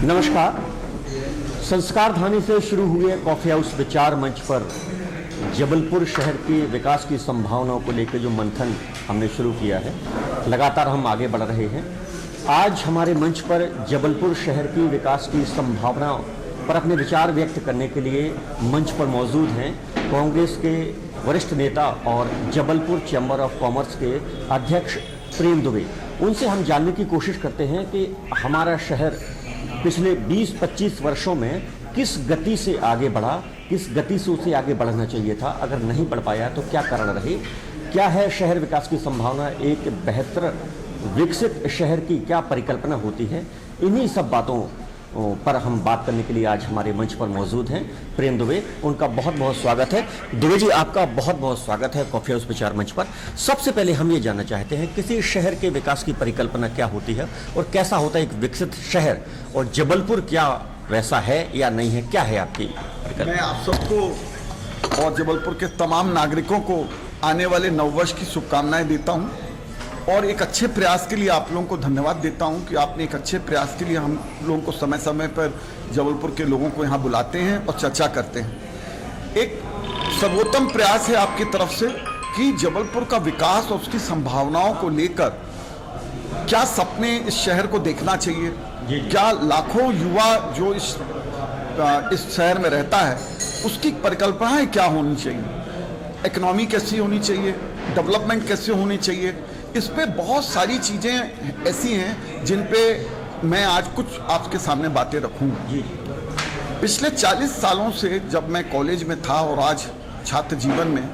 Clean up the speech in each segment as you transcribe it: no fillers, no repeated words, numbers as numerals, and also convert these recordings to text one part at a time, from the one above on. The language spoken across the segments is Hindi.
नमस्कार। संस्कार धानी से शुरू हुए कॉफी हाउस विचार मंच पर जबलपुर शहर के विकास की संभावनाओं को लेकर जो मंथन हमने शुरू किया है, लगातार हम आगे बढ़ रहे हैं। आज हमारे मंच पर जबलपुर शहर की विकास की संभावनाओं पर अपने विचार व्यक्त करने के लिए मंच पर मौजूद हैं कांग्रेस के वरिष्ठ नेता और जबलपुर चैम्बर ऑफ कॉमर्स के अध्यक्ष प्रेम दुबे। उनसे हम जानने की कोशिश करते हैं कि हमारा शहर पिछले 20-25 वर्षों में किस गति से आगे बढ़ा, किस गति से उसे आगे बढ़ना चाहिए था, अगर नहीं बढ़ पाया तो क्या कारण रहे, क्या है शहर विकास की संभावना, एक बेहतर विकसित शहर की क्या परिकल्पना होती है। इन्हीं सब बातों पर हम बात करने के लिए आज हमारे मंच पर मौजूद हैं प्रेम दुबे। उनका बहुत बहुत स्वागत है। दुबे जी, आपका बहुत बहुत स्वागत है कॉफी हाउस विचार मंच पर। सबसे पहले हम ये जानना चाहते हैं किसी शहर के विकास की परिकल्पना क्या होती है और कैसा होता है एक विकसित शहर, और जबलपुर क्या वैसा है या नहीं है, क्या है आपकी परिकल्पना? मैं आप सबको और जबलपुर के तमाम नागरिकों को आने वाले नववर्ष की शुभकामनाएं देता हूं और एक अच्छे प्रयास के लिए आप लोगों को धन्यवाद देता हूं कि आपने एक अच्छे प्रयास के लिए हम लोगों को समय समय पर जबलपुर के लोगों को यहां बुलाते हैं और चर्चा करते हैं। एक सर्वोत्तम प्रयास है आपकी तरफ से कि जबलपुर का विकास और उसकी संभावनाओं को लेकर क्या सपने इस शहर को देखना चाहिए, क्या लाखों युवा जो इस शहर में रहता है उसकी परिकल्पनाएं क्या होनी चाहिए, इकोनॉमी कैसी होनी चाहिए, डेवलपमेंट कैसे होनी चाहिए। इस पे बहुत सारी चीज़ें ऐसी हैं जिन पे मैं आज कुछ आपके सामने बातें रखूँगा। पिछले 40 सालों से जब मैं कॉलेज में था और आज छात्र जीवन में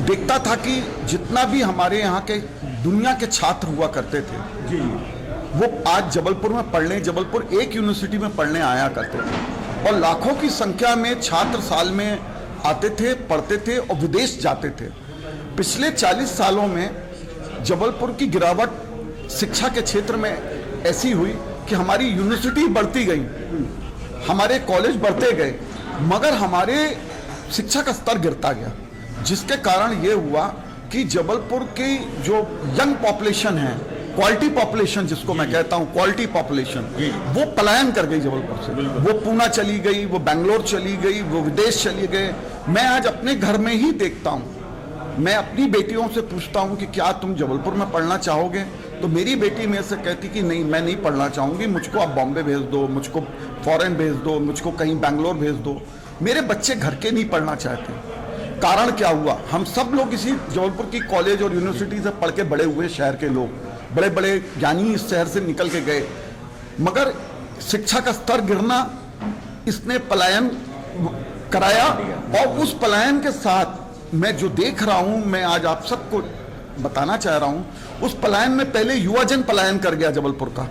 देखता था कि जितना भी हमारे यहाँ के दुनिया के छात्र हुआ करते थे वो आज जबलपुर में पढ़ने, जबलपुर एक यूनिवर्सिटी में पढ़ने आया करते थे और लाखों की संख्या में छात्र साल में आते थे, पढ़ते थे और विदेश जाते थे। पिछले 40 सालों में जबलपुर की गिरावट शिक्षा के क्षेत्र में ऐसी हुई कि हमारी यूनिवर्सिटी बढ़ती गई, हमारे कॉलेज बढ़ते गए, मगर हमारे शिक्षा का स्तर गिरता गया, जिसके कारण ये हुआ कि जबलपुर की जो यंग पॉपुलेशन है, क्वालिटी पॉपुलेशन जिसको मैं कहता हूँ, क्वालिटी पॉपुलेशन, वो पलायन कर गई जबलपुर से। वो पूना चली गई, वो बेंगलोर चली गई, वो विदेश चली गए। मैं आज अपने घर में ही देखता हूँ, मैं अपनी बेटियों से पूछता हूँ कि क्या तुम जबलपुर में पढ़ना चाहोगे, तो मेरी बेटी मेरे से कहती कि नहीं, मैं नहीं पढ़ना चाहूँगी, मुझको आप बॉम्बे भेज दो, मुझको फॉरेन भेज दो, मुझको कहीं बेंगलोर भेज दो। मेरे बच्चे घर के नहीं पढ़ना चाहते। कारण क्या हुआ? हम सब लोग इसी जबलपुर की कॉलेज और यूनिवर्सिटी से पढ़ के बड़े हुए शहर के लोग, बड़े बड़े ज्ञानी इस शहर से निकल के गए, मगर शिक्षा का स्तर गिरना इसने पलायन कराया। और उस पलायन के साथ मैं जो देख रहा हूं, मैं आज आप सबको बताना चाह रहा हूं, उस पलायन में पहले युवाजन पलायन कर गया जबलपुर का।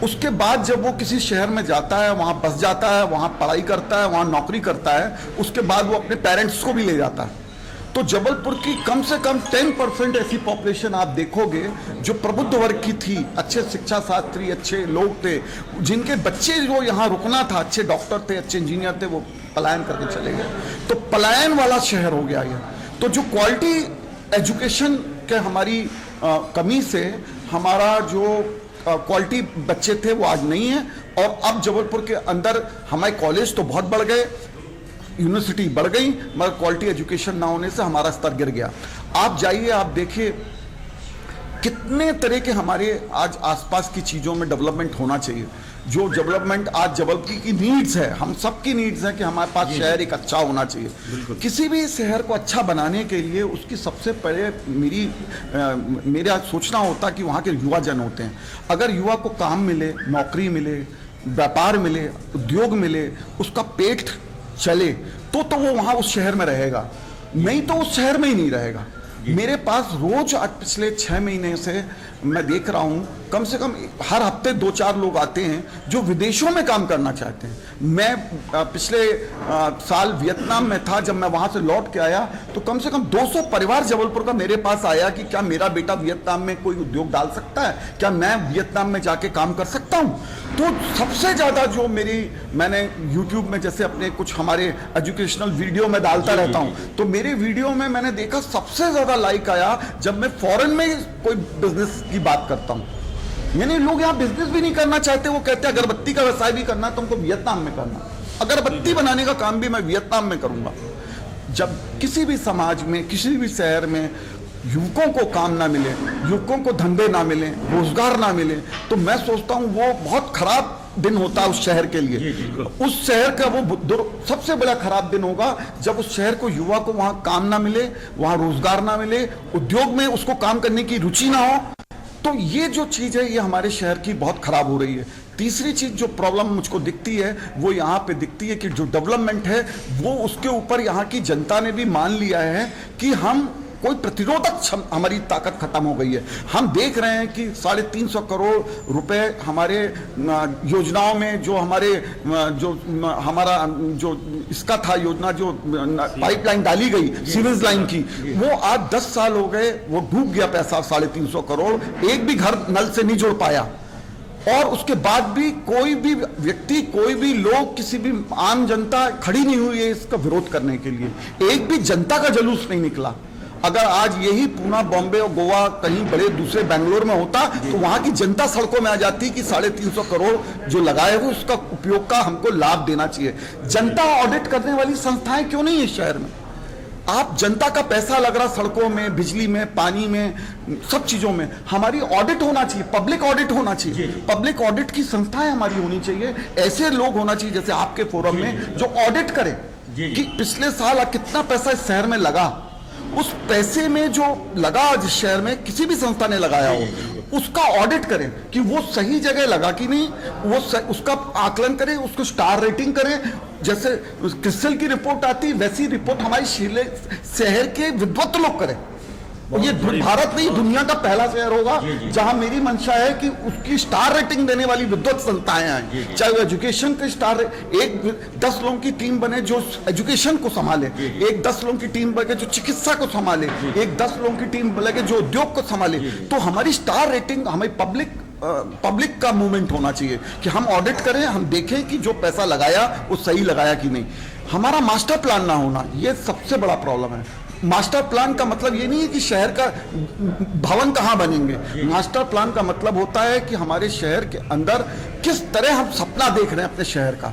उसके बाद जब वो किसी शहर में जाता है, वहां बस जाता है, वहां पढ़ाई करता है, वहां नौकरी करता है, उसके बाद वो अपने पेरेंट्स को भी ले जाता है। तो जबलपुर की कम से कम 10% ऐसी पॉपुलेशन आप देखोगे जो प्रबुद्ध वर्ग की थी, अच्छे शिक्षा शास्त्री, अच्छे लोग थे, जिनके बच्चे जो यहाँ रुकना था, अच्छे डॉक्टर थे, अच्छे इंजीनियर थे, वो पलायन करके चले गए। तो पलायन वाला शहर हो गया ये। तो जो क्वालिटी एजुकेशन के हमारी कमी से हमारा जो क्वालिटी बच्चे थे वो आज नहीं है। और अब जबलपुर के अंदर हमारे कॉलेज तो बहुत बढ़ गए, यूनिवर्सिटी बढ़ गई, मगर क्वालिटी एजुकेशन ना होने से हमारा स्तर गिर गया। आप जाइए, आप देखिए कितने तरह के हमारे आज आसपास की चीज़ों में डेवलपमेंट होना चाहिए। जो डेवलपमेंट आज जबलपुर की नीड्स है, हम सब की नीड्स है कि हमारे पास शहर एक अच्छा होना चाहिए। किसी भी शहर को अच्छा बनाने के लिए उसकी सबसे पहले मेरा सोचना होता कि वहाँ के युवा जन होते हैं। अगर युवा को काम मिले, नौकरी मिले, व्यापार मिले, उद्योग मिले, उसका पेट चले, तो वो वहाँ उस शहर में रहेगा, नहीं तो उस शहर में ही नहीं रहेगा। मेरे पास रोज आज पिछले 6 महीने से मैं देख रहा हूं, कम से कम हर हफ्ते 2-4 लोग आते हैं जो विदेशों में काम करना चाहते हैं। मैं पिछले साल वियतनाम में था, जब मैं वहां से लौट के आया तो कम से कम 200 परिवार जबलपुर का मेरे पास आया कि क्या मेरा बेटा वियतनाम में कोई उद्योग डाल सकता है, क्या मैं वियतनाम में जाके काम कर सकता हूं। तो सबसे ज्यादा जो मैंने यूट्यूब में जैसे अपने कुछ हमारे एजुकेशनल वीडियो में डालता रहता हूं, तो मेरे वीडियो में मैंने देखा सबसे ज्यादा लाइक आया जब मैं फॉरेन में कोई बिजनेस की बात करता हूं। यानी लोग यहाँ बिजनेस भी नहीं करना चाहते, वो कहते हैं अगरबत्ती का व्यवसाय भी करना तुमको वियतनाम में करना, अगरबत्ती बनाने का काम भी मैं वियतनाम में करूंगा। जब किसी भी समाज में, किसी भी शहर में युवकों को काम ना मिले, युवकों को धंधे ना मिले, रोजगार ना मिले, तो मैं सोचता हूँ वो बहुत खराब दिन होता है उस शहर के लिए। उस शहर का वो सबसे बड़ा खराब दिन होगा जब उस शहर को, युवा को वहां काम ना मिले, वहां रोजगार ना मिले, उद्योग में उसको काम करने की रुचि ना हो। तो ये जो चीज है ये हमारे शहर की बहुत खराब हो रही है। तीसरी चीज जो प्रॉब्लम मुझको दिखती है वो यहाँ पे दिखती है कि जो डेवलपमेंट है वो उसके ऊपर यहाँ की जनता ने भी मान लिया है कि हम कोई प्रतिरोधक, हमारी ताकत खत्म हो गई है। हम देख रहे हैं कि 350 करोड़ रुपए हमारे योजनाओं में जो हमारे जो हमारा जो इसका था योजना, जो पाइपलाइन डाली गई सीवेज लाइन की, वो आज 10 साल हो गए, वो डूब गया पैसा 350 करोड़, एक भी घर नल से नहीं जुड़ पाया। और उसके बाद भी कोई भी व्यक्ति, कोई भी लोग, किसी भी आम जनता खड़ी नहीं हुई है इसका विरोध करने के लिए। एक भी जनता का जुलूस नहीं निकला। अगर आज यही पूना, बॉम्बे और गोवा, कहीं बड़े दूसरे बेंगलोर में होता तो वहां की जनता सड़कों में आ जाती कि 350 करोड़ जो लगाए हुए उसका उपयोग का हमको लाभ देना चाहिए। जनता ऑडिट करने वाली संस्थाएं क्यों नहीं है शहर में? आप जनता का पैसा लग रहा सड़कों में, बिजली में, पानी में, सब चीजों में। हमारी ऑडिट होना चाहिए, पब्लिक ऑडिट होना चाहिए। पब्लिक ऑडिट की संस्थाएं हमारी होनी चाहिए। ऐसे लोग होना चाहिए जैसे आपके फोरम में जो ऑडिट करें कि पिछले साल कितना पैसा इस शहर में लगा, उस पैसे में जो लगा जिस शहर में किसी भी संस्था ने लगाया हो उसका ऑडिट करें कि वो सही जगह लगा कि नहीं, वो उसका आकलन करें, उसको स्टार रेटिंग करें। जैसे क्रिस्टल की रिपोर्ट आती वैसी रिपोर्ट हमारी शहर के विद्वत लोग करें। ये भारत नहीं, दुनिया का पहला शहर होगा जहां मेरी मंशा है कि उसकी स्टार रेटिंग देने वाली विद्वत संस्थाएं आए, चाहे वो एजुकेशन के स्टार, एक 10 लोगों की टीम बने जो एजुकेशन को संभाले, एक 10 लोगों की टीम बने जो चिकित्सा को संभाले, एक 10 लोगों की टीम बने जो उद्योग को संभाले। तो हमारी स्टार रेटिंग, हमें पब्लिक का मूवमेंट होना चाहिए कि हम ऑडिट करें, हम देखें कि जो पैसा लगाया वो सही लगाया कि नहीं। हमारा मास्टर प्लान ना होना, ये सबसे बड़ा प्रॉब्लम है। मास्टर प्लान का मतलब ये नहीं है कि शहर का भवन कहाँ बनेंगे। मास्टर प्लान का मतलब होता है कि हमारे शहर के अंदर किस तरह हम सपना देख रहे हैं अपने शहर का,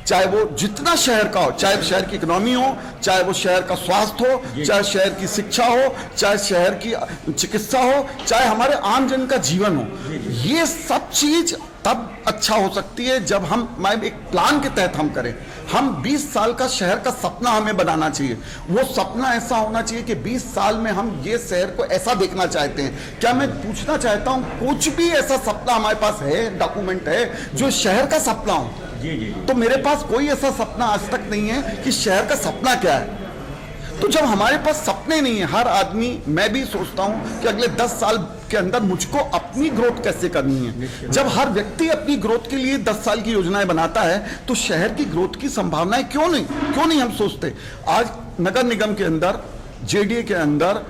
चाहे वो जितना शहर का हो, चाहे शहर की इकोनॉमी हो, चाहे वो शहर का स्वास्थ्य हो, चाहे शहर की शिक्षा हो, चाहे शहर की चिकित्सा हो, चाहे हमारे आम जन का जीवन हो। ये सब चीज तब अच्छा हो सकती है जब हम एक प्लान के तहत हम करें। हम 20 साल का शहर का सपना हमें बनाना चाहिए। वो सपना ऐसा होना चाहिए कि 20 साल में हम ये शहर को ऐसा देखना चाहते हैं। क्या मैं पूछना चाहता हूं कुछ भी ऐसा सपना हमारे पास है, डॉक्यूमेंट है जो शहर का सपना हो? तो मेरे पास कोई ऐसा सपना आज तक नहीं है कि शहर का सपना क्या है। तो जब हमारे पास सपने नहीं है, हर आदमी, मैं भी सोचता हूं कि अगले 10 साल के अंदर मुझको अपनी ग्रोथ कैसे करनी है। जब हर व्यक्ति अपनी ग्रोथ के लिए 10 साल की योजनाएं बनाता है तो शहर की ग्रोथ की संभावनाएं क्यों नहीं हम सोचते। आज नगर निगम के अंदर, जेडीए के अंदर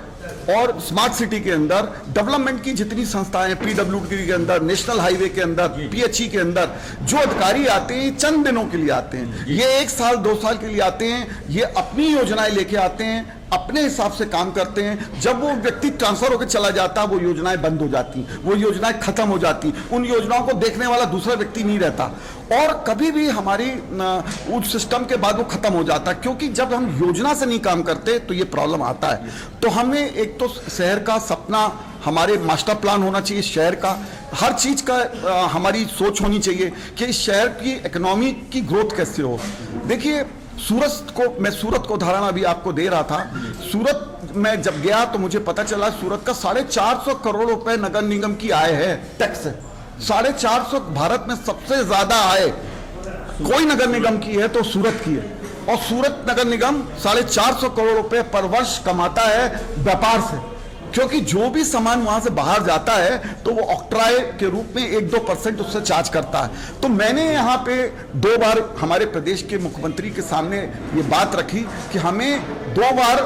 और स्मार्ट सिटी के अंदर डेवलपमेंट की जितनी संस्थाएं हैं, पीडब्ल्यूडी के अंदर, नेशनल हाईवे के अंदर, पीएचई के अंदर, जो अधिकारी आते हैं चंद दिनों के लिए आते हैं, ये 1 साल 2 साल के लिए आते हैं, ये अपनी योजनाएं लेके आते हैं, अपने हिसाब से काम करते हैं। जब वो व्यक्ति ट्रांसफर होकर चला जाता है वो योजनाएं बंद हो जाती, वो योजनाएं खत्म हो जाती, उन योजनाओं को देखने वाला दूसरा व्यक्ति नहीं रहता और कभी भी हमारी उस सिस्टम के बाद वो खत्म हो जाता। क्योंकि जब हम योजना से नहीं काम करते तो ये प्रॉब्लम आता है। तो हमें एक तो शहर का सपना, हमारे मास्टर प्लान होना चाहिए शहर का, हर चीज का हमारी सोच होनी चाहिए कि इस शहर की इकोनॉमी की ग्रोथ कैसे हो। देखिए मैं सूरत को उदाहरण अभी आपको दे रहा था। सूरत में जब गया तो मुझे पता चला सूरत का 450 करोड़ रुपए नगर निगम की आय है, टैक्स है 450। भारत में सबसे ज्यादा आय कोई नगर निगम की है तो सूरत की है। और सूरत नगर निगम 450 करोड़ रुपए पर वर्ष कमाता है व्यापार से, क्योंकि जो भी सामान वहां से बाहर जाता है तो वो ऑक्ट्राय के रूप में 1-2% उससे चार्ज करता है। तो मैंने यहाँ पे 2 बार हमारे प्रदेश के मुख्यमंत्री के सामने ये बात रखी कि हमें 2 बार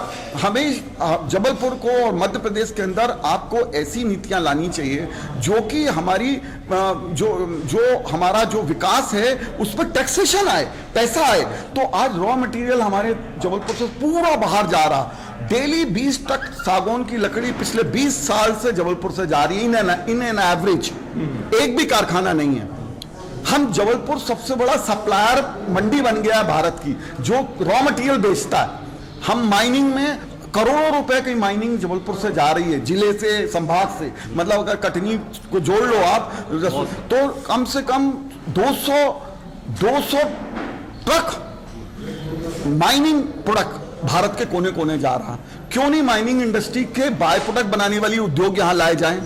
जबलपुर को और मध्य प्रदेश के अंदर आपको ऐसी नीतियां लानी चाहिए जो कि हमारी जो हमारा जो विकास है उस पर टैक्सेशन आए, पैसा आए। तो आज रॉ मटेरियल हमारे जबलपुर से पूरा बाहर जा रहा, डेली 20 टन सागौन की लकड़ी पिछले 20 साल से जबलपुर से जा रही है इन एन एवरेज। एक भी कारखाना नहीं है। हम जबलपुर सबसे बड़ा सप्लायर मंडी बन गया है भारत की, जो रॉ मटेरियल बेचता है। हम माइनिंग में करोड़ों रुपए की माइनिंग जबलपुर से जा रही है, जिले से, संभाग से। मतलब अगर कटनी को जोड़ लो आप तो कम से कम 200 ट्रक माइनिंग प्रोडक्ट भारत के कोने कोने जा रहा। क्यों नहीं माइनिंग इंडस्ट्री के बाय प्रोडक्ट बनाने वाली उद्योग यहां लाए जाएं?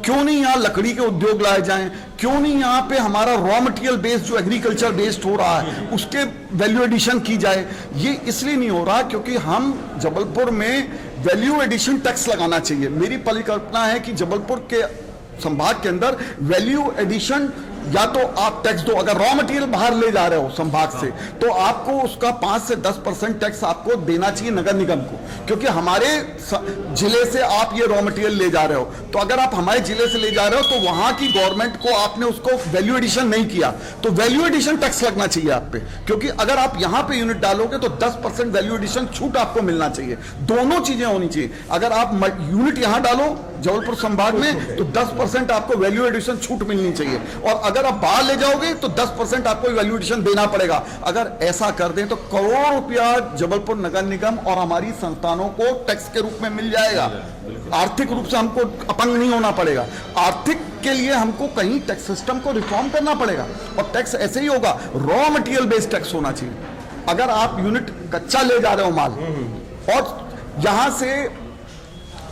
क्यों नहीं यहां लकड़ी के उद्योग लाए जाएं? क्यों नहीं यहां पे हमारा रॉ मटेरियल बेस्ड जो एग्रीकल्चर बेस्ड हो रहा है उसके वैल्यू एडिशन की जाए? ये इसलिए नहीं हो रहा क्योंकि हम जबलपुर में वैल्यू एडिशन टैक्स लगाना चाहिए। मेरी परिकल्पना है कि जबलपुर के संभाग के अंदर वैल्यू एडिशन या तो आप टैक्स दो, अगर रॉ मटेरियल बाहर ले जा रहे हो संभाग से तो आपको उसका 5 से 10% टैक्स आपको देना चाहिए नगर निगम को, क्योंकि हमारे जिले से आप ये रॉ मटेरियल ले जा रहे हो। तो अगर आप हमारे जिले से ले जा रहे हो तो वहां की गवर्नमेंट को आपने उसको वैल्यू एडिशन नहीं किया, तो वैल्यू एडिशन टैक्स लगना चाहिए आप पे, क्योंकि अगर आप यहां पे यूनिट डालोगे तो 10% वैल्यू एडिशन छूट आपको मिलना चाहिए। दोनों चीजें होनी चाहिए। अगर आप यूनिट यहां डालो जबलपुर संभाग में तो 10% आपको वैल्यू एडिशन छूट मिलनी चाहिए, और अगर आप बाहर ले जाओगे तो 10% आपको वैल्यू एडिशन देना पड़ेगा। अगर ऐसा कर दें तो करोड़ों रुपया जबलपुर नगर निगम और हमारी संस्थानों को टैक्स के रूप में मिल जाएगा। आर्थिक रूप से हमको अपंग नहीं होना पड़ेगा। आर्थिक के लिए हमको कहीं टैक्स सिस्टम को रिफॉर्म करना पड़ेगा, और टैक्स ऐसे ही होगा, रॉ मटेरियल बेस्ड टैक्स होना चाहिए। अगर आप यूनिट कच्चा ले जा रहे हो माल, और यहां से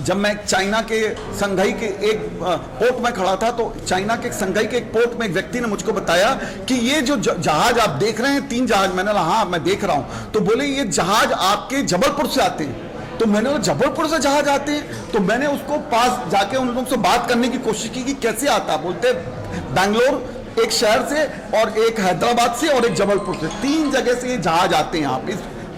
जब मैं चाइना के संघाई के एक पोर्ट में खड़ा था तो चाइना के संघाई के एक पोर्ट में एक व्यक्ति ने मुझको बताया कि ये जो जहाज आप देख रहे हैं 3 जहाज, मैंने कहा हाँ मैं देख रहा हूं, तो बोले ये जहाज आपके जबलपुर से आते हैं। तो मैंने जबलपुर से जहाज आते हैं? तो मैंने उसको पास जाके उन लोगों से बात करने की कोशिश की कि कैसे आता। बोलते बैंगलोर एक शहर से, और एक हैदराबाद से, और एक जबलपुर से, 3 जगह से ये जहाज आते हैं आप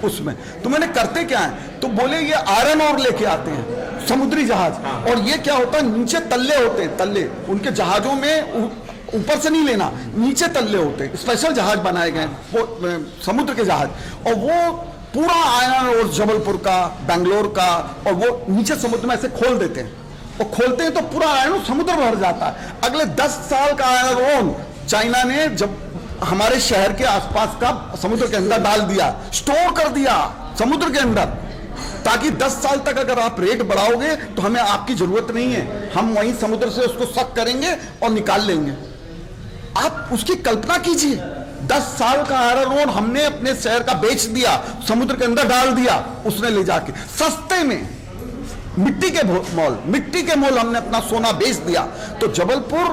उसमें। तो मैंने करते क्या है? तो बोले ये आयरन और लेके आते हैं, समुद्री जहाज। और ये क्या होता है, नीचे तल्ले होते हैं, तल्ले उनके जहाजों में ऊपर से नहीं लेना, नीचे तल्ले होते हैं। स्पेशल जहाज बनाए गए समुद्र के जहाज, और वो पूरा आयरन और जबलपुर का, बेंगलोर का, और वो नीचे समुद्र में ऐसे खोल देते हैं, और खोलते हैं तो पूरा आयरन समुद्र भर जाता है। अगले 10 साल का आयरन चाइना ने जब हमारे शहर के आसपास का समुद्र के अंदर डाल दिया, स्टोर कर दिया समुद्र के अंदर, ताकि 10 साल तक अगर आप रेट बढ़ाओगे तो हमें आपकी जरूरत नहीं है, हम वहीं समुद्र से उसको सक करेंगे और निकाल लेंगे। आप उसकी कल्पना कीजिए, 10 साल का आयरन हमने अपने शहर का बेच दिया, समुद्र के अंदर डाल दिया उसने ले जाके सस्ते में, मिट्टी के मोल हमने अपना सोना बेच दिया। तो जबलपुर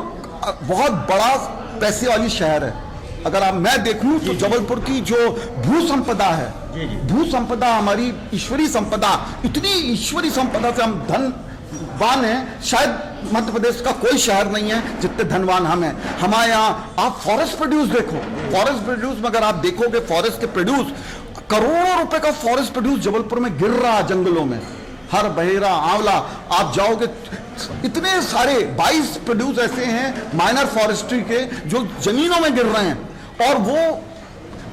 बहुत बड़ा पैसे वाली शहर है। अगर आप मैं देखूं तो जबलपुर की जो भू संपदा है, भू संपदा हमारी ईश्वरी संपदा, इतनी ईश्वरी संपदा से हम धनवान हैं, शायद मध्य प्रदेश का कोई शहर नहीं है जितने धनवान हम हैं। हमारे यहाँ आप फॉरेस्ट प्रोड्यूस देखो, फॉरेस्ट प्रोड्यूस में अगर आप देखोगे फॉरेस्ट के प्रोड्यूस, करोड़ों रुपए का फॉरेस्ट प्रोड्यूस जबलपुर में गिर रहा जंगलों में, हर बहेरा आंवला आप जाओगे, इतने सारे 22 प्रोड्यूस ऐसे हैं माइनर फॉरेस्ट्री के जो जमीनों में गिर रहे हैं। और वो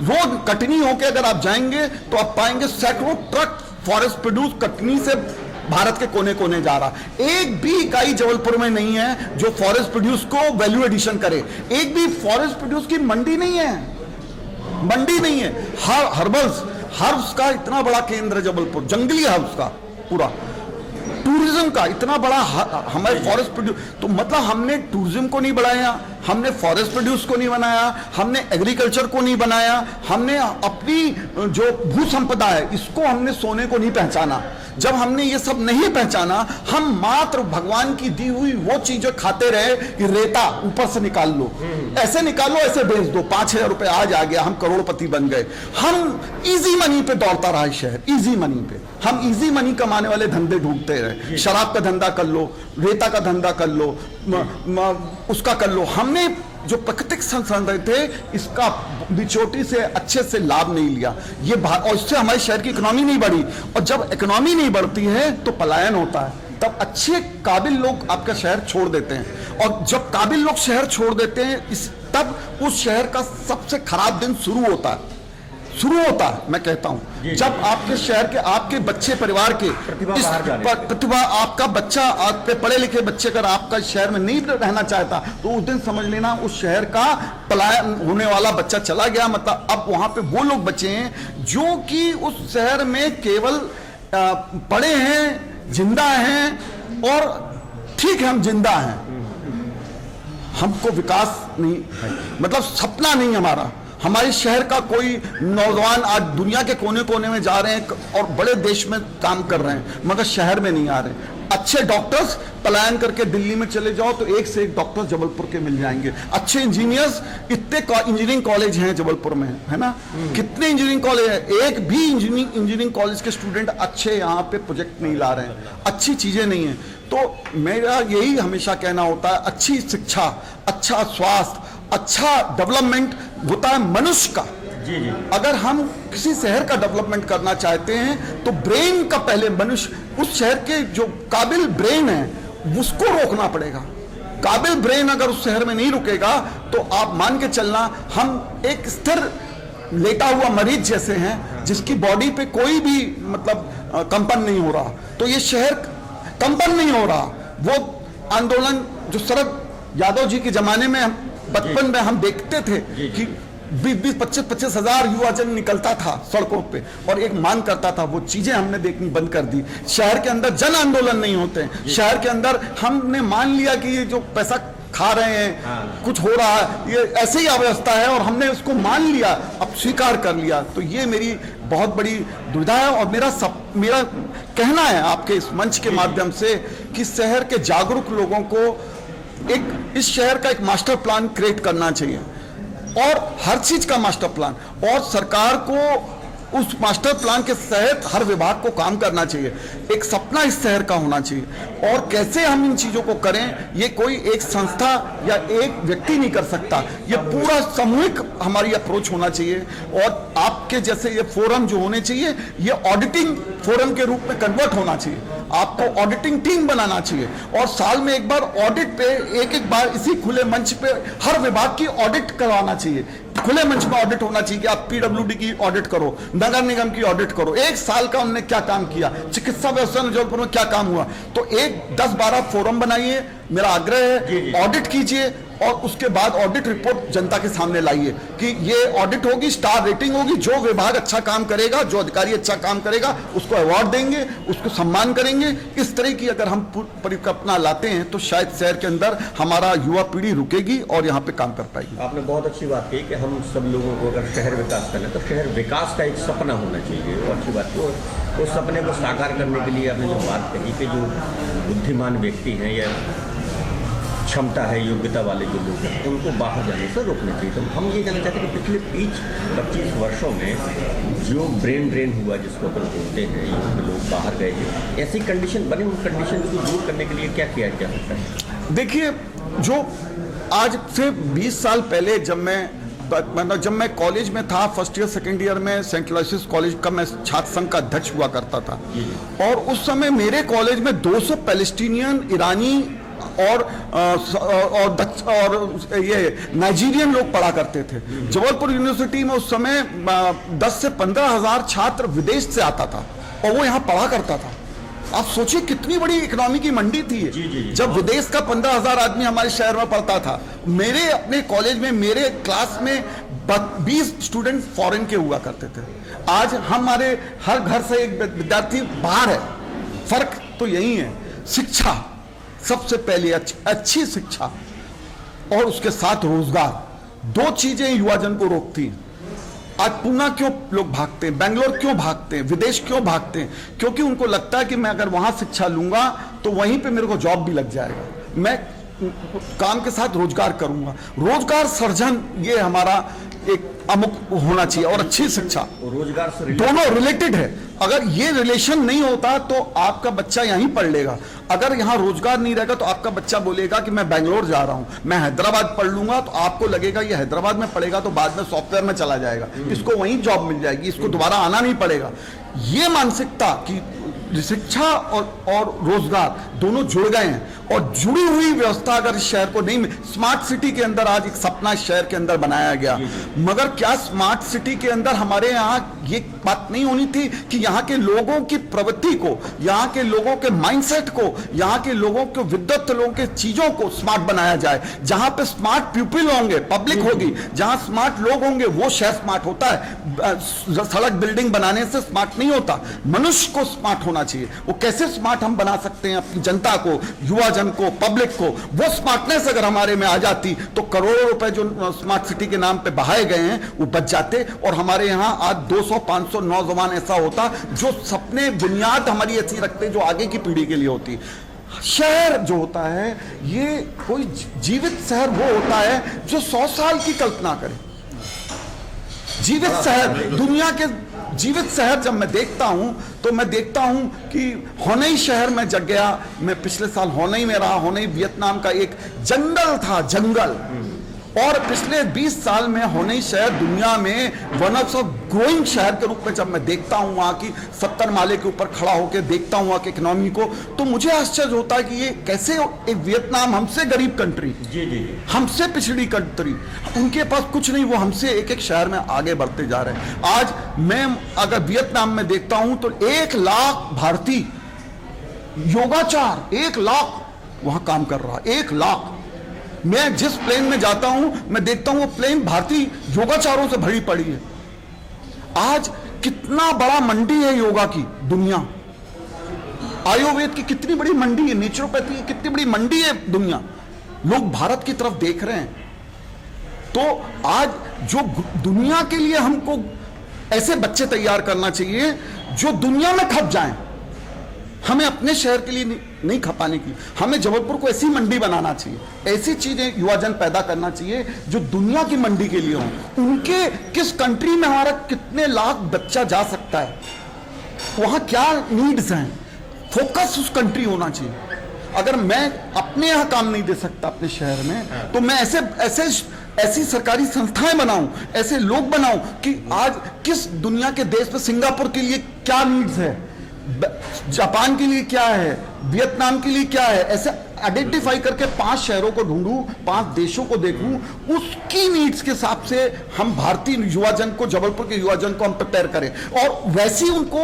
रोड कटनी होके अगर आप जाएंगे तो आप पाएंगे सैकड़ों ट्रक फॉरेस्ट प्रोड्यूस कटनी से भारत के कोने कोने जा रहा। एक भी इकाई जबलपुर में नहीं है जो फॉरेस्ट प्रोड्यूस को वैल्यू एडिशन करे। एक भी फॉरेस्ट प्रोड्यूस की मंडी नहीं है, मंडी नहीं है। हर्ब्स का इतना बड़ा केंद्र है जबलपुर, जंगली हर्ब्स का पूरा, टूरिज्म का इतना बड़ा हमारे फॉरेस्ट प्रोड्यूस। तो मतलब हमने टूरिज्म को नहीं बढ़ाया, हमने फॉरेस्ट प्रोड्यूस को नहीं बनाया, हमने एग्रीकल्चर को नहीं बनाया, हमने अपनी जो भू संपदा है इसको हमने सोने को नहीं पहचाना। जब हमने ये सब नहीं पहचाना, हम मात्र भगवान की दी हुई वो चीजें खाते रहे कि रेता ऊपर से निकाल लो, ऐसे निकालो, ऐसे बेच दो, 5,000 रुपए आज आ गया, हम करोड़पति बन गए। हम इजी मनी पे दौड़ता रहा शहर, इजी मनी पे। हम इजी मनी कमाने वाले धंधे ढूंढते रहे, शराब का धंधा कर लो, रेता का धंधा कर लो, उसका कर लो। हमने जो प्राकृतिक संसाधन थे इसका बिचौटी से अच्छे से लाभ नहीं लिया, ये और इससे हमारे शहर की इकोनॉमी नहीं बढ़ी। और जब इकोनॉमी नहीं बढ़ती है तो पलायन होता है, तब अच्छे काबिल लोग आपका शहर छोड़ देते हैं। और जब काबिल लोग शहर छोड़ देते हैं तब उस शहर का सबसे खराब दिन शुरू होता है। शुरू होता है, मैं कहता हूं, जब आपके शहर के, आपके बच्चे, परिवार के प्रतिभा, आपका बच्चा, आप पे पढ़े लिखे बच्चे अगर आपका शहर में नहीं रहना चाहता तो उस दिन समझ लेना उस शहर का पलायन होने वाला बच्चा चला गया। मतलब अब वहां पे वो लोग बचे हैं जो कि उस शहर में केवल पढ़े हैं, जिंदा हैं, और ठीक है हम जिंदा हैं, हमको विकास नहीं, मतलब सपना नहीं हमारा। हमारे शहर का कोई नौजवान आज दुनिया के कोने कोने में जा रहे हैं और बड़े देश में काम कर रहे हैं, मगर शहर में नहीं आ रहे। अच्छे डॉक्टर्स पलायन करके दिल्ली में चले जाओ तो एक से एक डॉक्टर जबलपुर के मिल जाएंगे। अच्छे इंजीनियर्स, इतने इंजीनियरिंग कॉलेज हैं जबलपुर में, है ना, कितने इंजीनियरिंग कॉलेज हैं, एक भी इंजीनियरिंग कॉलेज के स्टूडेंट अच्छे यहाँ पे प्रोजेक्ट नहीं ला रहे हैं, अच्छी चीजें नहीं है। तो मेरा यही हमेशा कहना होता है, अच्छी शिक्षा, अच्छा स्वास्थ्य, अच्छा डेवलपमेंट होता है मनुष्य का। जी। अगर हम किसी शहर का डेवलपमेंट करना चाहते हैं तो ब्रेन का पहले, मनुष्य, उस शहर के जो काबिल ब्रेन है उसको रोकना पड़ेगा। काबिल ब्रेन अगर उस शहर में नहीं रुकेगा तो आप मान के चलना हम एक स्थिर लेटा हुआ मरीज जैसे हैं जिसकी बॉडी पे कोई भी मतलब कंपन नहीं हो रहा। तो ये शहर कंपन नहीं हो रहा। वो आंदोलन जो शरद यादव जी के जमाने में बचपन में हम देखते थे कि 20-25 हजार युवा जन निकलता था सड़कों पे और एक मांग करता था, वो चीजें हमने देखनी बंद कर दी। शहर के अंदर जन आंदोलन नहीं होते हैं। शहर के अंदर हमने मान लिया कि ये जो पैसा खा रहे हैं, कुछ हो रहा है, ये ऐसे ही अव्यवस्था है और हमने उसको मान लिया, अब स्वीकार कर लिया। तो ये मेरी बहुत बड़ी दुविधा है और मेरा कहना है आपके इस मंच के माध्यम से कि शहर के जागरूक लोगों को इस शहर का एक मास्टर प्लान क्रिएट करना चाहिए और हर चीज का मास्टर प्लान, और सरकार को उस मास्टर प्लान के तहत हर विभाग को काम करना चाहिए। एक सपना इस शहर का होना चाहिए और कैसे हम इन चीजों को करें ये कोई एक संस्था या एक व्यक्ति नहीं कर सकता, ये पूरा सामूहिक हमारी अप्रोच होना चाहिए। और आपके जैसे ये फोरम जो होने चाहिए ये ऑडिटिंग फोरम के रूप में कन्वर्ट होना चाहिए। आपको ऑडिटिंग टीम बनाना चाहिए और साल में एक बार ऑडिट पे, एक बार इसी खुले मंच पे हर विभाग की ऑडिट करवाना चाहिए। खुले मंच में ऑडिट होना चाहिए कि आप पीडब्ल्यूडी की ऑडिट करो, नगर निगम की ऑडिट करो, एक साल का उन्होंने क्या काम किया, चिकित्सा व्यवस्था में जबलपुर में क्या काम हुआ। तो एक 10-12 फोरम बनाइए, मेरा आग्रह है, ऑडिट कीजिए और उसके बाद ऑडिट रिपोर्ट जनता के सामने लाइए कि ये ऑडिट होगी, स्टार रेटिंग होगी, जो विभाग अच्छा काम करेगा, जो अधिकारी अच्छा काम करेगा उसको अवार्ड देंगे, उसको सम्मान करेंगे। इस तरह की अगर हम परिकल्पना लाते हैं तो शायद शहर के अंदर हमारा युवा पीढ़ी रुकेगी और यहाँ पे काम कर पाएगी। आपने बहुत अच्छी बात कही कि हम सब लोगों को अगर शहर विकास करना है तो शहर विकास का एक सपना होना चाहिए। वो अच्छी बात है। उस सपने को साकार करने के लिए आपने जो बात कही कि जो बुद्धिमान व्यक्ति हैं या क्षमता है, योग्यता वाले जो लोग हैं उनको बाहर जाने से रोकना चाहिए। तो हम ये कहना चाहते हैं कि पिछले 20-25 वर्षों में जो ब्रेन ड्रेन हुआ जिसको अपन बोलते हैं, युवा लोग बाहर गए हैं, ऐसी कंडीशन बने, उन कंडीशन को दूर करने के लिए क्या किया जा सकता है? देखिए, जो आज से 20 साल पहले जब मैं कॉलेज में था, फर्स्ट ईयर सेकेंड ईयर में, सेंट लॉयसिस कॉलेज का मैं छात्र संघ का अध्यक्ष हुआ करता था और उस समय मेरे कॉलेज में 200 पैलेस्टीनियन, ईरानी और ये नाइजीरियन लोग पढ़ा करते थे। जबलपुर यूनिवर्सिटी में उस समय 10 से 15 हजार छात्र विदेश से आता था और वो यहाँ पढ़ा करता था। आप सोचिए कितनी बड़ी इकोनॉमी की मंडी थी जब विदेश का 15,000 आदमी हमारे शहर में पढ़ता था। मेरे अपने कॉलेज में, मेरे क्लास में 20 स्टूडेंट फॉरेन के हुआ करते थे। आज हमारे हर घर से एक विद्यार्थी बाहर है। फर्क तो यही है, शिक्षा सबसे पहले, अच्छी शिक्षा और उसके साथ रोजगार, 2 चीजें युवाजन को रोकती हैं। आज पूना क्यों लोग भागते हैं, बेंगलोर क्यों भागते हैं, विदेश क्यों भागते हैं? क्योंकि उनको लगता है कि मैं अगर वहां शिक्षा लूंगा तो वहीं पे मेरे को जॉब भी लग जाएगा, मैं काम के साथ रोजगार करूंगा। रोजगार सर्जन ये हमारा एक अमुक होना चाहिए और अच्छी शिक्षा, रोजगार से दोनों रिलेटेड है। अगर ये रिलेशन नहीं होता तो आपका बच्चा यहीं पढ़ लेगा। अगर यहाँ रोजगार नहीं रहेगा तो आपका बच्चा बोलेगा कि मैं बेंगलोर जा रहा हूँ, मैं हैदराबाद पढ़ लूंगा, तो आपको लगेगा ये हैदराबाद में पढ़ेगा तो बाद में सॉफ्टवेयर में चला जाएगा, इसको वहीं जॉब मिल जाएगी, इसको दोबारा आना नहीं पड़ेगा। ये मानसिकता कि शिक्षा और रोजगार दोनों जुड़ गए हैं, और जुड़ी हुई व्यवस्था अगर इस शहर को नहीं, स्मार्ट सिटी के अंदर आज एक सपना इस शहर के अंदर बनाया गया, मगर क्या स्मार्ट सिटी के अंदर हमारे यहाँ ये बात नहीं होनी थी कि यहाँ के लोगों की प्रवृत्ति को, यहाँ के लोगों के माइंडसेट को, यहाँ के लोगों के विद्युत लोगों के चीजों को स्मार्ट बनाया जाए। जहां पे स्मार्ट पीपल होंगे, पब्लिक होगी, जहां स्मार्ट लोग होंगे, वो शहर स्मार्ट होता है। सड़क बिल्डिंग बनाने से स्मार्ट नहीं होता, मनुष्य को स्मार्ट होना चाहिए। वो कैसे स्मार्ट हम बना सकते हैं अपनी जनता को, युवा जन को, पब्लिक को, वो स्मार्टनेस अगर हमारे में आ जाती तो करोड़ों रुपए जो स्मार्ट सिटी के नाम पे बहाए गए हैं वो बच जाते, और हमारे यहां आज 200-500 नौजवान ऐसा होता जो सपने, बुनियाद हमारी ऐसी रखते जो आगे की पीढ़ी के लिए होती। शहर जो होता है, ये कोई जीवित शहर वो होता है जो 100 साल की कल्पना करे। जीवित शहर, दुनिया के जीवित शहर जब मैं देखता हूं तो मैं देखता हूं कि होनई शहर में जग गया। मैं पिछले साल होनई में रहा। होनई वियतनाम का एक जंगल था, जंगल, और पिछले 20 साल में होनई शहर दुनिया में वन ऑफ ग्रोइंग शहर के रूप में जब मैं देखता हूं, वहां की 70 माले के ऊपर खड़ा होकर देखता हूं वहां की इकोनॉमी को, तो मुझे आश्चर्य होता है कि ये कैसे एक वियतनाम, हमसे गरीब कंट्री, हमसे पिछड़ी कंट्री, उनके पास कुछ नहीं, वो हमसे एक एक शहर में आगे बढ़ते जा रहे हैं। आज मैं अगर वियतनाम में देखता हूं तो 1 लाख भारतीय योगाचार, 1 लाख वहां काम कर रहा, 1 लाख। मैं जिस प्लेन में जाता हूं मैं देखता हूं वो प्लेन भारतीय योगाचारों से भरी पड़ी है। आज कितना बड़ा मंडी है योगा की दुनिया, आयुर्वेद की कितनी बड़ी मंडी है, नेचुरोपैथी की कितनी बड़ी मंडी है दुनिया, लोग भारत की तरफ देख रहे हैं। तो आज जो दुनिया के लिए हमको ऐसे बच्चे तैयार करना चाहिए जो दुनिया में खप जाएं। हमें अपने शहर के लिए नहीं खपाने की, हमें जबलपुर को ऐसी मंडी बनाना चाहिए, ऐसी चीजें युवाजन पैदा करना चाहिए जो दुनिया की मंडी के लिए हो। उनके किस कंट्री में हमारा कितने लाख बच्चा जा सकता है, वहां क्या नीड्स हैं, फोकस उस कंट्री होना चाहिए। अगर मैं अपने यहां काम नहीं दे सकता अपने शहर में, तो मैं ऐसी सरकारी संस्थाएं बनाऊं, ऐसे लोग बनाऊं कि आज किस दुनिया के देश में, सिंगापुर के लिए क्या नीड्स है, जापान के लिए क्या है, वियतनाम के लिए क्या है, ऐसे आइडेंटिफाई करके 5 शहरों को ढूंढूं, 5 देशों को देखूं, उसकी नीड्स के हिसाब से हम भारतीय युवाजन को, जबलपुर के युवाजन को हम प्रिपेयर करें, और वैसे उनको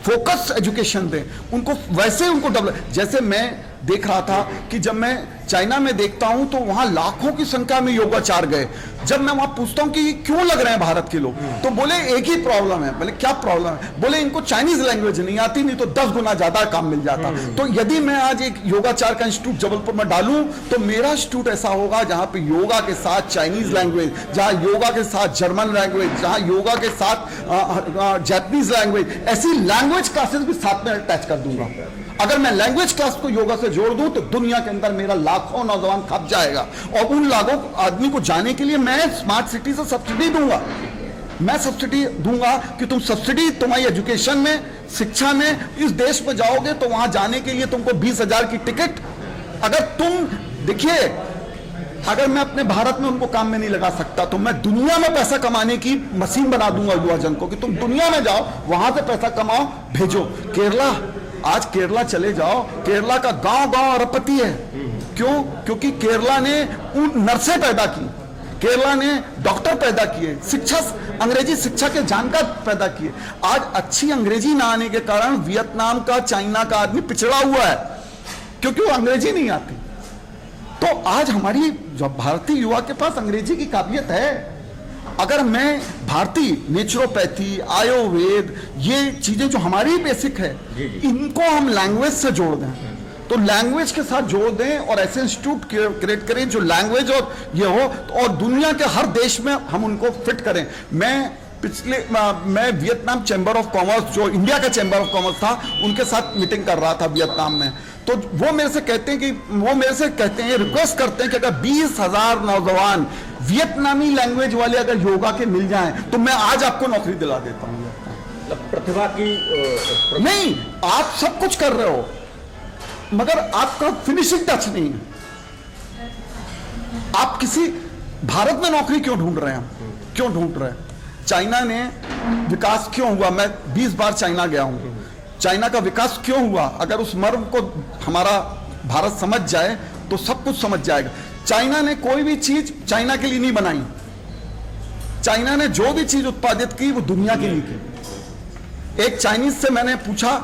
फोकस एजुकेशन दें, उनको वैसे उनको डेवलप। जैसे मैं देख रहा था कि जब मैं चाइना में देखता हूं तो वहां लाखों की संख्या में योगाचार गए। जब मैं वहां पूछता हूं कि क्यों लग रहे हैं भारत के लोग, तो बोले एक ही प्रॉब्लम है। बोले क्या प्रॉब्लम है? बोले इनको चाइनीज लैंग्वेज नहीं आती, नहीं तो 10 गुना ज्यादा काम मिल जाता। तो यदि मैं आज एक योगाचार का इंस्टीट्यूट जबलपुर में डालूं तो मेरा इंस्टीट्यूट ऐसा होगा जहां पे योगा के साथ चाइनीज लैंग्वेज, जहां योगा के साथ जर्मन लैंग्वेज, जहां योगा के साथ जापानीज लैंग्वेज, ऐसी लैंग्वेज क्लासेस भी साथ में अटैच कर दूंगा। अगर मैं लैंग्वेज क्लास को योगा से जोड़ दूं तो दुनिया के अंदर मेरा लाखों नौजवान खप जाएगा, और उन लाखों आदमी को जाने के लिए मैं स्मार्ट सिटी से सब्सिडी दूंगा। मैं सब्सिडी दूंगा कि तुम सब्सिडी तुम्हारी एजुकेशन में, शिक्षा में, इस देश में जाओगे तो वहां जाने के लिए तुमको 20,000 की टिकट। अगर तुम देखिए, अगर मैं अपने भारत में उनको काम में नहीं लगा सकता तो मैं दुनिया में पैसा कमाने की मशीन बना दूंगा युवाजन को कि तुम दुनिया में जाओ, वहां से पैसा कमाओ, भेजो। केरला, आज केरला चले जाओ, केरला का गांव गांव अरबपति है। क्यों? क्योंकि केरला ने उन नर्सें पैदा की, केरला ने डॉक्टर पैदा किए, शिक्षा, अंग्रेजी शिक्षा के जानकार पैदा किए। आज अच्छी अंग्रेजी ना आने के कारण वियतनाम का, चाइना का आदमी पिछड़ा हुआ है, क्योंकि वो अंग्रेजी नहीं आती। तो आज हमारी जो भारतीय युवा के पास अंग्रेजी की काबिलियत है। अगर मैं भारतीय नेचुरोपैथी, आयुर्वेद, ये चीजें जो हमारी बेसिक है, इनको हम लैंग्वेज से जोड़ दें, तो लैंग्वेज के साथ जोड़ दें और ऐसे इंस्टीट्यूट क्रिएट करें जो लैंग्वेज और ये हो, और दुनिया के हर देश में हम उनको फिट करें। मैं वियतनाम चैम्बर ऑफ कॉमर्स, जो इंडिया का चैम्बर ऑफ कॉमर्स था, उनके साथ मीटिंग कर रहा था वियतनाम में। तो वो मेरे से कहते हैं रिक्वेस्ट करते हैं कि अगर 20,000 नौजवान वियतनामी लैंग्वेज वाले अगर योगा के मिल जाएं तो मैं आज आपको नौकरी दिला देता हूं। प्रतिभा की नहीं, आप सब कुछ कर रहे हो मगर आपका फिनिशिंग टच नहीं है। आप किसी भारत में नौकरी क्यों ढूंढ रहे हैं? क्यों ढूंढ रहे हैं? चाइना ने विकास क्यों हुआ? मैं 20 बार चाइना गया हूं। चाइना का विकास क्यों हुआ, अगर उस मर्म को हमारा भारत समझ जाए तो सब कुछ समझ जाएगा। चाइना ने कोई भी चीज चाइना के लिए नहीं बनाई, चाइना ने जो भी चीज उत्पादित की वो दुनिया के लिए की। एक चाइनीज से मैंने पूछा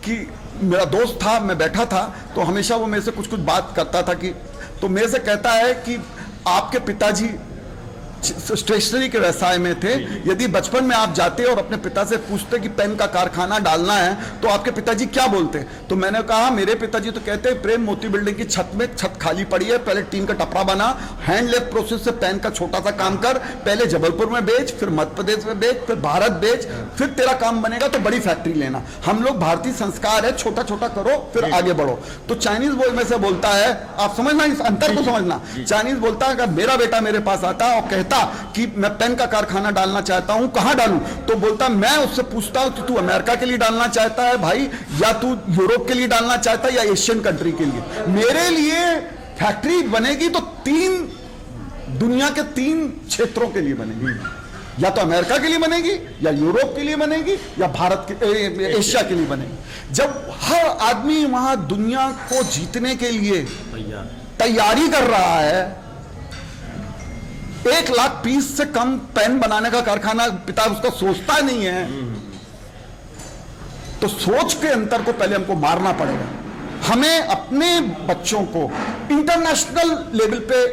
कि मेरा दोस्त था, मैं बैठा था तो हमेशा वो मेरे से कुछ कुछ बात करता था कि, तो मेरे से कहता है कि आपके पिताजी स्टेशनरी के व्यवसाय में थे, यदि बचपन में आप जाते और अपने पिता से पूछते कि पेन का कारखाना डालना है तो आपके पिताजी क्या बोलते? तो मैंने कहा मेरे पिताजी तो कहते हैं प्रेम मोती बिल्डिंग की छत में छत खाली पड़ी है, पहले टीन का टपरा बना, हैंड लेफ्ट प्रोसेस से पेन का छोटा सा काम कर, पहले जबलपुर में बेच, फिर मध्य प्रदेश में बेच, फिर भारत बेच, फिर तेरा काम बनेगा तो बड़ी फैक्ट्री लेना। हम लोग भारतीय संस्कार है, छोटा छोटा करो फिर आगे बढ़ो। तो चाइनीज बोल में से बोलता है, आप समझना इस अंतर को समझना, चाइनीज बोलता है अगर मेरा बेटा मेरे पास आता और कहता कि मैं पेन का कारखाना डालना चाहता हूं, कहां डालूं, तो बोलता मैं उससे पूछता हूं कि तू अमेरिका के लिए डालना चाहता है भाई, या तू यूरोप के लिए डालना चाहता है, या एशियन कंट्री के लिए? मेरे लिए फैक्ट्री बनेगी तो दुनिया के 3 क्षेत्रों के लिए बनेगी, या तो अमेरिका के लिए बनेगी, या यूरोप के लिए बनेगी, या भारत के एशिया के लिए बनेगी। जब हर आदमी वहां दुनिया को जीतने के लिए तैयारी कर रहा है, 1 लाख पीस से कम पेन बनाने का कारखाना पिता उसका सोचता नहीं है, तो सोच के अंतर को पहले हमको मारना पड़ेगा। हमें अपने बच्चों को इंटरनेशनल लेवल पे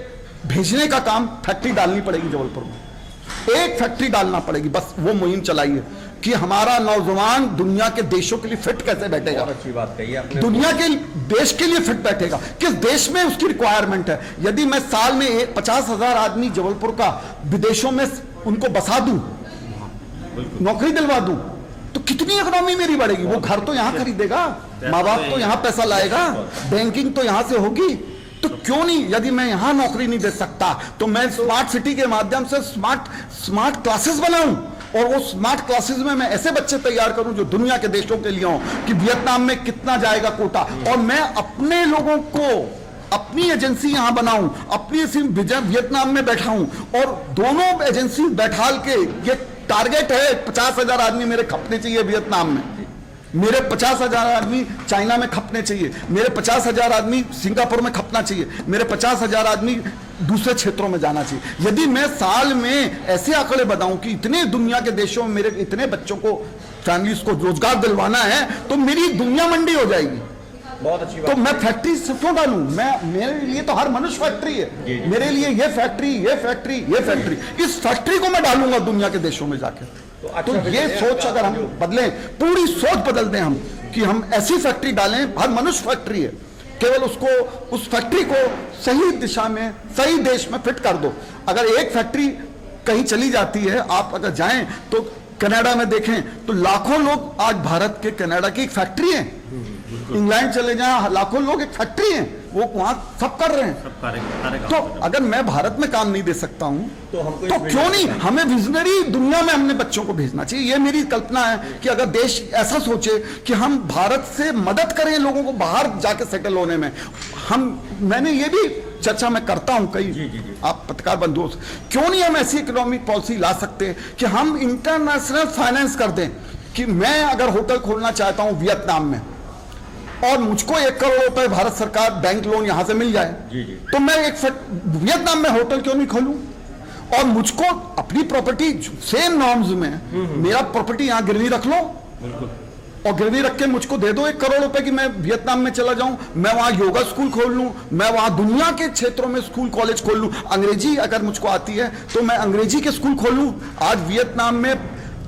भेजने का काम फैक्ट्री डालनी पड़ेगी। जबलपुर में एक फैक्ट्री डालना पड़ेगी, बस वो मुहिम चलाइए कि हमारा नौजवान दुनिया के देशों के लिए फिट कैसे बैठेगा। अच्छी बात कही आपने। दुनिया के देश के लिए फिट बैठेगा, किस देश में उसकी रिक्वायरमेंट है। यदि मैं साल में 50,000 आदमी जबलपुर का विदेशों में उनको बसा दूं, नौकरी दिलवा दूं, तो कितनी इकोनॉमी मेरी बढ़ेगी। वो घर तो यहां खरीदेगा, माँ बाप तो यहां पैसा लाएगा, बैंकिंग तो यहां से होगी, तो क्यों नहीं। यदि मैं यहां नौकरी नहीं दे सकता तो मैं स्मार्ट सिटी के माध्यम से स्मार्ट क्लासेस बनाऊं, और वो स्मार्ट क्लासेस में मैं ऐसे बच्चे तैयार करूं जो दुनिया के देशों के लिए हों, कि वियतनाम में कितना जाएगा कोटा, और मैं अपने लोगों को अपनी एजेंसी यहां बनाऊं, अपनी वियतनाम में बैठाऊं, और दोनों एजेंसी बैठाल के ये टारगेट है 50,000 आदमी मेरे खपने चाहिए वियतनाम में, मेरे 50,000 आदमी चाइना में खपने चाहिए, मेरे 50,000 आदमी सिंगापुर में खपना चाहिए, मेरे 50,000 आदमी दूसरे क्षेत्रों में जाना चाहिए। यदि मैं साल में ऐसे आंकड़े बताऊं कि इतने दुनिया के देशों में मेरे इतने बच्चों को, फैमिलीज को रोजगार दिलवाना है, तो मेरी दुनिया मंडी हो जाएगी। बहुत अच्छी बात। तो मैं फैक्ट्री से क्यों डालूं? मेरे लिए तो हर मनुष्य फैक्ट्री है, मेरे लिए ये फैक्ट्री, ये फैक्ट्री, ये फैक्ट्री, इस फैक्ट्री को मैं डालूंगा दुनिया के देशों में जाकर। तो ये सोच अगर हम बदलें, पूरी सोच बदल दें हम, कि हम ऐसी फैक्ट्री डालें, हर मनुष्य फैक्ट्री है, केवल उसको, उस फैक्ट्री को सही दिशा में, सही देश में फिट कर दो। अगर एक फैक्ट्री कहीं चली जाती है, आप अगर जाएं तो कनाडा में देखें तो लाखों लोग आज भारत के, कनाडा की एक फैक्ट्री है, इंग्लैंड चले जाएं लाखों लोग एक फैक्ट्री है, वो वहां सब कर रहे हैं। तो अगर मैं भारत में काम नहीं दे सकता हूं तो क्यों नहीं, हमें विजनरी दुनिया में हमने बच्चों को भेजना चाहिए। ये मेरी कल्पना है कि अगर देश ऐसा सोचे कि हम भारत से मदद करें लोगों को बाहर जाके सेटल होने में। मैंने ये भी चर्चा में करता हूं कई आप पत्रकार बंधुओं से, क्यों नहीं हम ऐसी इकोनॉमिक पॉलिसी ला सकते हैं कि हम इंटरनेशनल फाइनेंस कर दें, कि मैं अगर होटल खोलना चाहता हूं वियतनाम में और मुझको 1 करोड़ रुपए भारत सरकार बैंक लोन यहां से मिल जाए, तो मैं एक वियतनाम में होटल क्यों नहीं खोलूं, और मुझको अपनी प्रॉपर्टी सेम नॉर्म्स में मेरा प्रॉपर्टी यहां गिरवी रख लो, और गिरवी रख के मुझको दे दो 1 करोड़ रुपए की, मैं वियतनाम में चला जाऊं, मैं वहां योगा स्कूल खोल लूं, मैं वहां दुनिया के क्षेत्रों में स्कूल कॉलेज खोल लूं, अंग्रेजी अगर मुझको आती है तो मैं अंग्रेजी के स्कूल खोलूं। आज वियतनाम में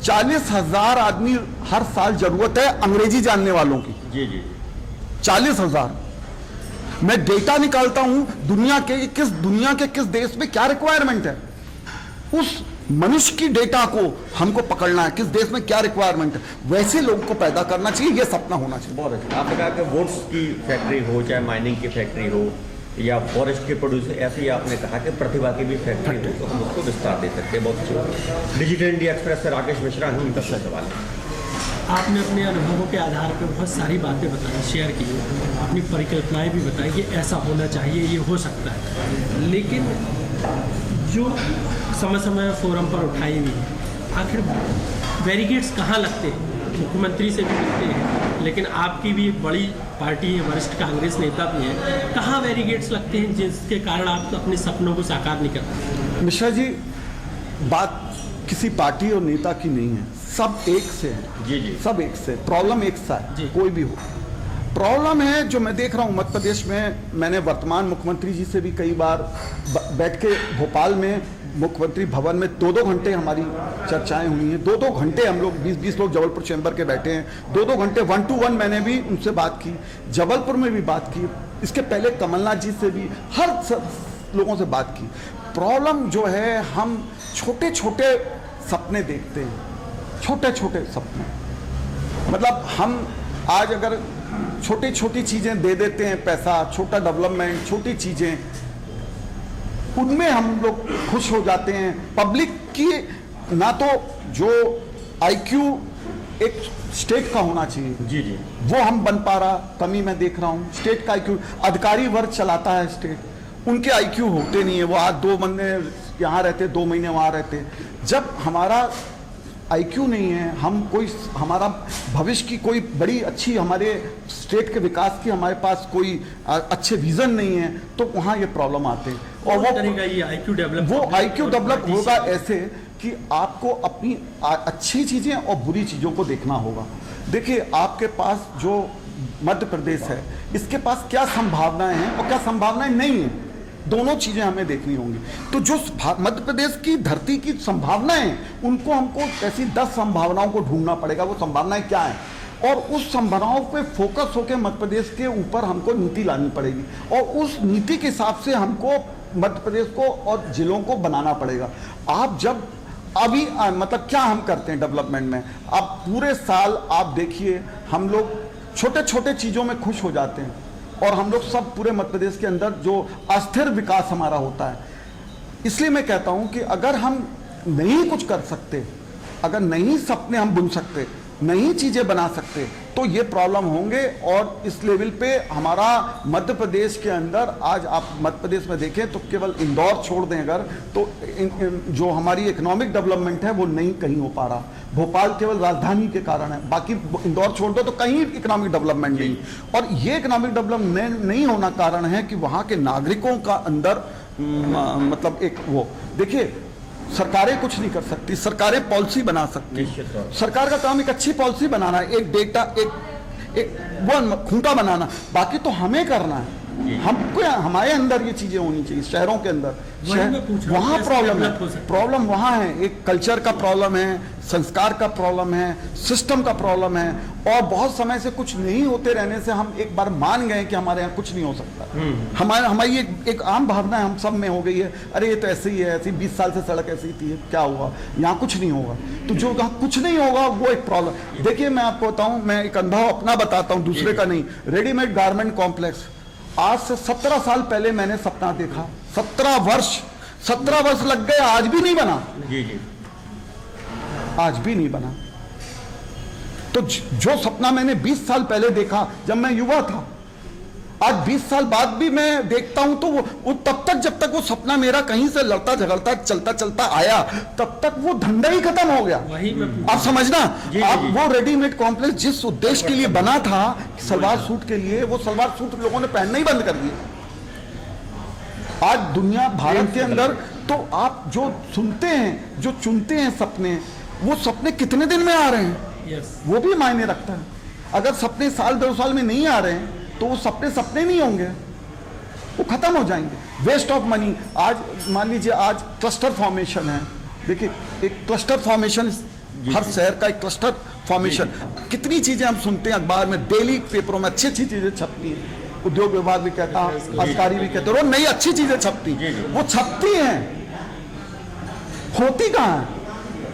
40,000 आदमी हर साल जरूरत है अंग्रेजी जानने वालों की, 40,000। मैं डेटा निकालता हूं दुनिया के किस देश में क्या रिक्वायरमेंट है, उस मनुष्य की डेटा को हमको पकड़ना है, किस देश में क्या रिक्वायरमेंट है, वैसे लोगों को पैदा करना चाहिए, ये सपना होना चाहिए। बहुत अच्छा। आपने कहा कि वुड्स की फैक्ट्री हो, चाहे माइनिंग की फैक्ट्री हो, या फॉरेस्ट के प्रोड्यूस, ऐसे ही आपने कहा कि प्रतिभा की भी फैक्ट्री हो, तो हम उसको विस्तार दे सकते हैं। बहुत अच्छी। डिजिटल इंडिया एक्सप्रेस से राकेश मिश्रा हैं, उनका सवाल है। आपने अपने अनुभवों के आधार पर बहुत सारी बातें बताई, शेयर की, अपनी परिकल्पनाएं भी बताई कि ऐसा होना चाहिए, ये हो सकता है, लेकिन जो समय समय फोरम पर उठाई हुई है, आखिर बैरिकेड्स कहाँ लगते हैं? मुख्यमंत्री से भी मिलते हैं, लेकिन आपकी भी एक बड़ी पार्टी है, वरिष्ठ कांग्रेस नेता भी हैं, कहाँ बैरिकेड्स लगते हैं जिसके कारण आप अपने सपनों को साकार नहीं कर पाते? मिश्रा जी, बात किसी पार्टी और नेता की नहीं है, सब एक से है। जी जी। सब एक से, प्रॉब्लम एक सा है, जी। कोई भी हो। प्रॉब्लम है जो मैं देख रहा हूँ मध्य प्रदेश में, मैंने वर्तमान मुख्यमंत्री जी से भी कई बार बैठ के भोपाल में मुख्यमंत्री भवन में 2-2 घंटे हमारी चर्चाएं हुई हैं। 2-2 घंटे हम लोग 20-20 लोग जबलपुर चैम्बर के बैठे हैं। 2-2 घंटे 1 to 1 मैंने भी उनसे बात की, जबलपुर में भी बात की, इसके पहले कमलनाथ जी से भी, हर लोगों से बात की। प्रॉब्लम जो है, हम छोटे छोटे सपने देखते हैं, छोटे छोटे सपने। मतलब हम आज अगर छोटी छोटी चीज़ें दे देते हैं, पैसा, छोटा डेवलपमेंट, छोटी चीज़ें, उनमें हम लोग खुश हो जाते हैं। पब्लिक की ना तो जो आईक्यू एक स्टेट का होना चाहिए, जी जी, वो हम बन पा रहा, कमी मैं देख रहा हूँ। स्टेट का आईक्यू, अधिकारी वर्ग चलाता है स्टेट, उनके आईक्यू होते नहीं है। वो आज 2 महीने यहाँ रहते, 2 महीने वहाँ रहते। जब हमारा आईक्यू नहीं है, हम कोई, हमारा भविष्य की कोई बड़ी अच्छी, हमारे स्टेट के विकास की हमारे पास कोई अच्छे विजन नहीं है, तो वहाँ ये प्रॉब्लम आते हैं। और ये आईक्यू डेवलप होगा ऐसे कि आपको अपनी अच्छी चीज़ें और बुरी चीज़ों को देखना होगा। देखिए, आपके पास जो मध्य प्रदेश है, इसके पास क्या संभावनाएं हैं और क्या संभावनाएं नहीं हैं, दोनों चीज़ें हमें देखनी होंगी। तो जो मध्य प्रदेश की धरती की संभावनाएं, उनको हमको ऐसी 10 संभावनाओं को ढूंढना पड़ेगा, वो संभावनाएं क्या हैं, और उस संभावनाओं पे फोकस होकर मध्य प्रदेश के ऊपर हमको नीति लानी पड़ेगी, और उस नीति के हिसाब से हमको मध्य प्रदेश को और जिलों को बनाना पड़ेगा। आप जब अभी मतलब क्या हम करते हैं डेवलपमेंट में, अब पूरे साल आप देखिए, हम लोग छोटे छोटे चीज़ों में खुश हो जाते हैं, और हम लोग सब पूरे मध्य प्रदेश के अंदर जो अस्थिर विकास हमारा होता है। इसलिए मैं कहता हूं कि अगर हम नहीं कुछ कर सकते, अगर नहीं सपने हम बुन सकते, नहीं चीज़ें बना सकते, तो ये प्रॉब्लम होंगे। और इस लेवल पे हमारा मध्य प्रदेश के अंदर, आज आप मध्य प्रदेश में देखें तो केवल इंदौर छोड़ दें अगर, तो जो हमारी इकोनॉमिक डेवलपमेंट है वो नहीं कहीं हो पा रहा। भोपाल केवल राजधानी के कारण है, बाकी इंदौर छोड़ दो तो कहीं इकोनॉमिक डेवलपमेंट नहीं। और ये इकोनॉमिक डेवलपमेंट नहीं होना कारण है कि वहाँ के नागरिकों का अंदर मतलब एक वो, देखिए, सरकारें कुछ नहीं कर सकती, सरकारें पॉलिसी बना सकती। सरकार का काम एक अच्छी पॉलिसी बनाना है, एक डेटा, एक वो खूंटा बनाना, बाकी तो हमें करना है। हमको, हमारे अंदर ये चीजें होनी चाहिए, शहरों के अंदर। वहाँ प्रॉब्लम है, प्रॉब्लम वहाँ है, एक कल्चर का प्रॉब्लम है, संस्कार का प्रॉब्लम है, सिस्टम का प्रॉब्लम है, और बहुत समय से कुछ नहीं होते रहने से हम एक बार मान गए कि हमारे यहाँ कुछ नहीं हो सकता। हमारी एक आम भावना हम सब में हो गई है, अरे ये तो ऐसे ही है, ऐसी 20 साल से सड़क ऐसी थी, क्या हुआ, यहाँ कुछ नहीं होगा। तो जो यहाँ कुछ नहीं होगा वो एक प्रॉब्लम। देखिए, मैं आपको बताऊँ, मैं एक अनुभव अपना बताता हूँ, दूसरे का नहीं। रेडीमेड गारमेंट कॉम्प्लेक्स, आज से 17 साल पहले मैंने सपना देखा, 17 वर्ष लग गए, आज भी नहीं बना। जी जी, आज भी नहीं बना। तो जो सपना मैंने 20 साल पहले देखा जब मैं युवा था, आज 20 साल बाद भी मैं देखता हूं, तो वो तब तक, जब तक वो सपना मेरा कहीं से लड़ता झगड़ता चलता चलता आया, तब तक वो धंधा ही खत्म हो गया। आप समझना, आप वो रेडीमेड कॉम्प्लेक्स जिस उद्देश्य के लिए बना था, सलवार सूट के लिए, वो सलवार सूट लोगों ने पहनना ही बंद कर दिया। आज दुनिया, भारत के अंदर, तो आप जो सुनते हैं, जो चुनते हैं सपने, वो सपने कितने दिन में आ रहे हैं, वो भी मायने रखता है। अगर सपने साल 2 साल में नहीं आ रहे हैं, तो वो सपने नहीं होंगे, वो खत्म हो जाएंगे। Waste of money. आज मान लीजिए, आज क्लस्टर फॉर्मेशन है, देखिए, एक क्लस्टर फॉर्मेशन, हर शहर का एक क्लस्टर फॉर्मेशन। कितनी चीजें हम सुनते हैं अखबार में, डेली पेपरों में अच्छी चीजें छपती हैं, उद्योग विभाग भी कहता है, अधिकारी भी कहते हैं, वो नई अच्छी चीजें छपती, वो छपती हैं, होती कहाँ है?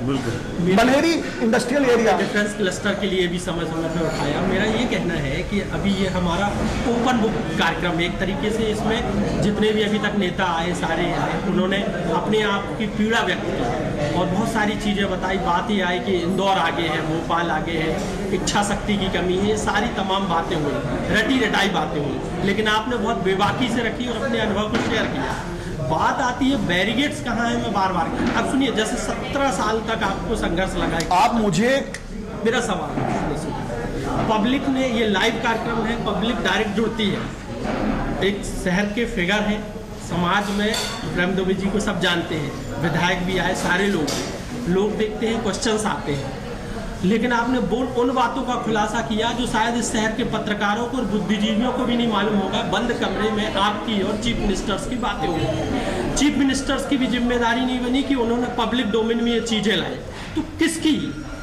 बनेरी इंडस्ट्रियल एरिया, डिफेंस क्लस्टर के लिए भी समय पे उठाया। मेरा ये कहना है कि अभी ये हमारा ओपन बुक कार्यक्रम है एक तरीके से, इसमें जितने भी अभी तक नेता आए, सारे आए, उन्होंने अपने आप की पीड़ा व्यक्त की और बहुत सारी चीज़ें बताई। बात ही आई कि इंदौर आगे है, भोपाल आगे है, इच्छा शक्ति की कमी है, ये सारी तमाम बातें हुई, रटी रटाई बातें हुई, लेकिन आपने बहुत बेबाकी से रखी और अपने अनुभव को शेयर किया। बात आती है बैरिकेड्स कहाँ है, मैं बार बार, अब सुनिए, जैसे 17 साल तक आपको संघर्ष लगा है। आप मुझे, मेरा सवाल पब्लिक ने, ये लाइव कार्यक्रम है, पब्लिक डायरेक्ट जुड़ती है। एक शहर के फिगर हैं, समाज में प्रेम दुबे जी को सब जानते हैं, विधायक भी आए, सारे लोग देखते हैं, क्वेश्चंस आते हैं, लेकिन आपने उन बातों का खुलासा किया जो शायद इस शहर के पत्रकारों को और बुद्धिजीवियों को भी नहीं मालूम होगा। बंद कमरे में आपकी और चीफ मिनिस्टर्स की बातें हुई। चीफ मिनिस्टर्स की भी जिम्मेदारी नहीं बनी कि उन्होंने पब्लिक डोमेन में ये चीज़ें लाई, तो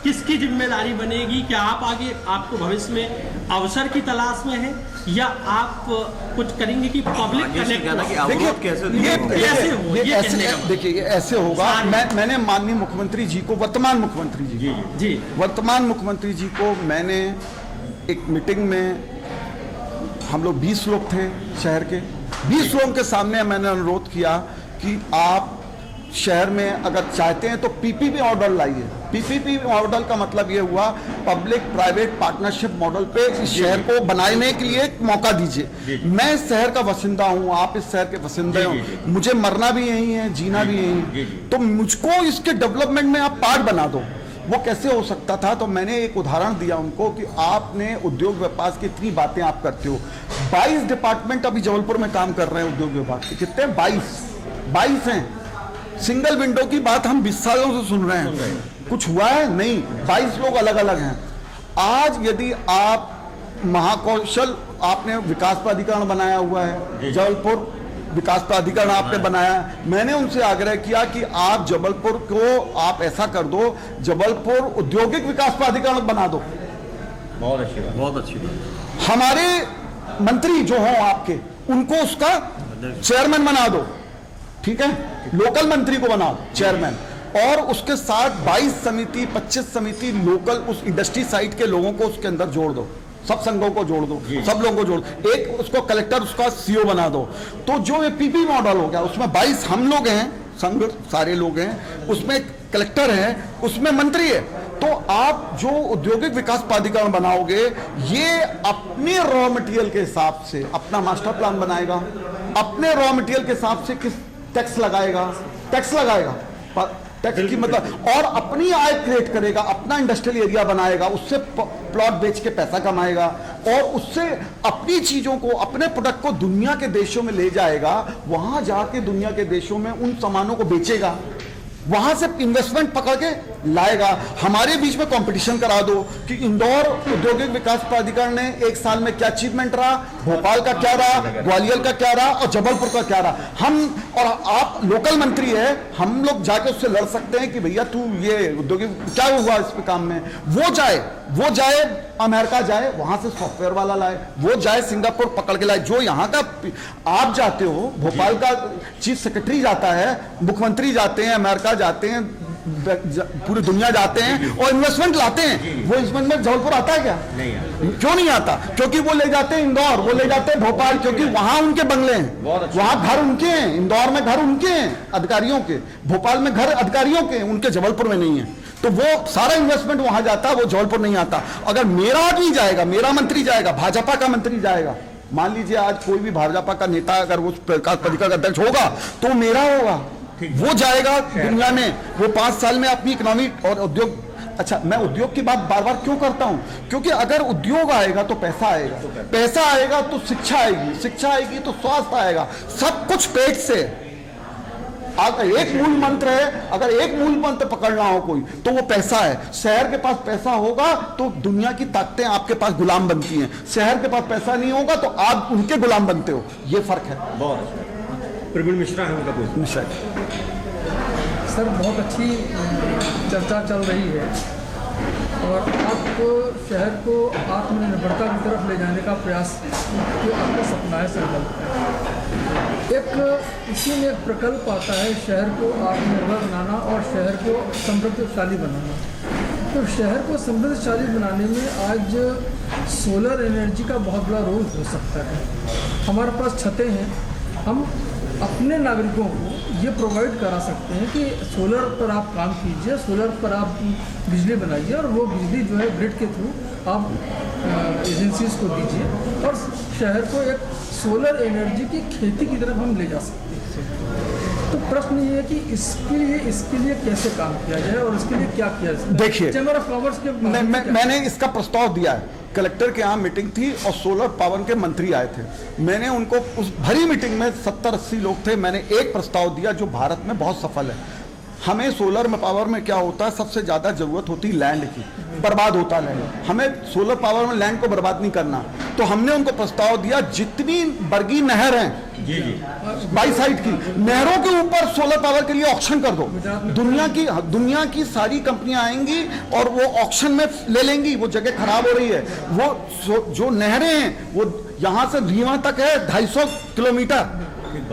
किसकी जिम्मेदारी बनेगी? क्या आप आगे, आपको भविष्य में अवसर की तलाश में है, या आप कुछ करेंगे कि पब्लिक देखिए ये ऐसे होगा। मैंने माननीय मुख्यमंत्री जी को, वर्तमान मुख्यमंत्री जी वर्तमान मुख्यमंत्री जी को मैंने एक मीटिंग में, हम लोग 20 लोग थे शहर के, 20 लोगों के सामने मैंने अनुरोध किया कि आप शहर में अगर चाहते हैं तो पीपीपी मॉडल लाइए। पीपीपी मॉडल का मतलब ये हुआ, पब्लिक प्राइवेट पार्टनरशिप मॉडल पे इस शहर को बनाने के लिए मौका दीजिए। मैं इस शहर का बासिंदा हूँ, आप इस शहर के बासिंदे हो, मुझे मरना भी यही है, जीना भी यही, तो मुझको इसके डेवलपमेंट में आप पार्ट बना दो। वो कैसे हो सकता था? तो मैंने एक उदाहरण दिया उनको कि आपने उद्योग व्यापार की इतनी बातें आप करते हो, 22 डिपार्टमेंट अभी जबलपुर में काम कर रहे हैं उद्योग विभाग के। कितने? 22 हैं। सिंगल विंडो की बात हम 20 सालों से सुन रहे हैं, कुछ हुआ है नहीं। 22 लोग अलग अलग हैं। आज यदि आप महाकौशल, आपने विकास प्राधिकरण बनाया हुआ है, जबलपुर विकास प्राधिकरण आपने बनाया है, मैंने उनसे आग्रह किया कि आप जबलपुर को आप ऐसा कर दो, जबलपुर औद्योगिक विकास प्राधिकरण बना दो। बहुत अच्छी बात, बहुत अच्छी बात। हमारे मंत्री जो हों आपके, उनको उसका चेयरमैन बना दो, ठीक है? लोकल मंत्री को बनाओ चेयरमैन, और उसके साथ 22 समिति 25 समिति लोकल उस इंडस्ट्री साइड के लोगों को उसके अंदर जोड़ दो, सब संघों को जोड़ दो, सब लोगों को जोड़ दो, एक उसको कलेक्टर, उसका सीओ बना दो। तो जो ये पीपी मॉडल हो गया, उसमें 22 हम लोग हैं, संघ सारे लोग हैं, उसमें कलेक्टर है, उसमें मंत्री है। तो आप जो औद्योगिक विकास प्राधिकरण बनाओगे, ये अपने रॉ मटेरियल के हिसाब से अपना मास्टर प्लान बनाएगा, अपने रॉ मटेरियल के हिसाब से किस टैक्स लगाएगा, टैक्स की मतलब, और अपनी आय क्रिएट करेगा, अपना इंडस्ट्रियल एरिया बनाएगा, उससे प्लॉट बेच के पैसा कमाएगा, और उससे अपनी चीजों को, अपने प्रोडक्ट को दुनिया के देशों में ले जाएगा, वहां जाके दुनिया के देशों में उन सामानों को बेचेगा, वहां से इन्वेस्टमेंट पकड़ के लाएगा। हमारे बीच में कंपटीशन करा दो कि इंदौर औद्योगिक विकास प्राधिकरण ने एक साल में क्या अचीवमेंट रहा, भोपाल का क्या रहा, ग्वालियर का क्या रहा, और जबलपुर का क्या रहा। हम और आप लोकल मंत्री है, हम लोग जाके उससे लड़ सकते हैं कि भैया तू ये औद्योगिक क्या हुआ इस पे काम में। वो जाए अमेरिका जाए, वहां से सॉफ्टवेयर वाला लाए, वो जाए सिंगापुर पकड़ के लाए। जो यहाँ का आप जाते हो, भोपाल का चीफ सेक्रेटरी जाता है, मुख्यमंत्री जाते हैं, अमेरिका जाते हैं, पूरी दुनिया जाते हैं और इन्वेस्टमेंट लाते हैं। वो इन्वेस्टमेंट जबलपुर आता है क्या? नहीं आता। क्यों नहीं आता? क्योंकि वो ले जाते हैं इंदौर, वो ले जाते हैं भोपाल, क्योंकि वहां उनके बंगले हैं, वहां घर उनके हैं, इंदौर में घर उनके हैं अधिकारियों के, भोपाल में घर अधिकारियों के, उनके जबलपुर में नहीं है। तो वो सारा इन्वेस्टमेंट वहां जाता है, वो जबलपुर नहीं आता। अगर मेरा आदमी जाएगा, मेरा मंत्री जाएगा, भाजपा का मंत्री जाएगा, मान लीजिए आज कोई भी भाजपा का नेता अगर वो विकास प्राधिकरण का अध्यक्ष होगा तो मेरा होगा, वो जाएगा दुनिया में, वो 5 साल में अपनी इकोनॉमी और उद्योग। अच्छा, मैं उद्योग की बात बार बार क्यों करता हूं? क्योंकि अगर उद्योग आएगा तो पैसा आएगा, पैसा आएगा तो शिक्षा आएगी, शिक्षा आएगी तो स्वास्थ्य आएगा, सब कुछ पेट से। अगर एक मूल मंत्र है, अगर एक मूल मंत्र पकड़ना हो कोई, तो वो पैसा है। शहर के पास पैसा होगा तो दुनिया की ताकतें आपके पास गुलाम बनती हैं, शहर के पास पैसा नहीं होगा तो आप उनके गुलाम बनते हो, ये फर्क है। बहुत प्रवीण मिश्रा है उनका पूछना। सर, बहुत अच्छी चर्चा चल रही है और आप शहर को आत्मनिर्भरता की तरफ ले जाने का प्रयास, जो आपका सपना है, संकल्प। एक इसी में एक प्रकल्प आता है शहर को आत्मनिर्भर बनाना और शहर को समृद्धशाली बनाना। तो शहर को समृद्धशाली बनाने में आज सोलर एनर्जी का बहुत बड़ा रोल हो सकता है। हमारे पास छतें हैं, हम अपने नागरिकों को ये प्रोवाइड करा सकते हैं कि सोलर पर आप काम कीजिए, सोलर पर आप बिजली बनाइए और वो बिजली जो है ग्रिड के थ्रू आप एजेंसीज को दीजिए और शहर को एक सोलर एनर्जी की खेती की तरफ हम ले जा सकते हैं। तो प्रश्न ये है कि इसके लिए कैसे काम किया जाए और इसके लिए क्या किया जाए। देखिए, चैम्बर ऑफ कॉमर्स के मैंने इसका प्रस्ताव दिया है। कलेक्टर के यहाँ मीटिंग थी और सोलर पावर के मंत्री आए थे। मैंने उनको उस भरी मीटिंग में 70-80 लोग थे, मैंने एक प्रस्ताव दिया जो भारत में बहुत सफल है। हमें सोलर पावर में क्या होता है, सबसे ज्यादा जरूरत होती है लैंड की, बर्बाद होता है लैंड। हमें सोलर पावर में लैंड को बर्बाद नहीं करना। तो हमने उनको प्रस्ताव दिया, जितनी बरगी नहर हैं बाई साइड की नहरों के ऊपर सोलर पावर के लिए ऑक्शन कर दो। दुनिया की सारी कंपनियां आएंगी और वो ऑक्शन में ले लेंगी। वो जगह खराब हो रही है। वो जो नहरें हैं वो यहां से रीवा तक है 250 किलोमीटर।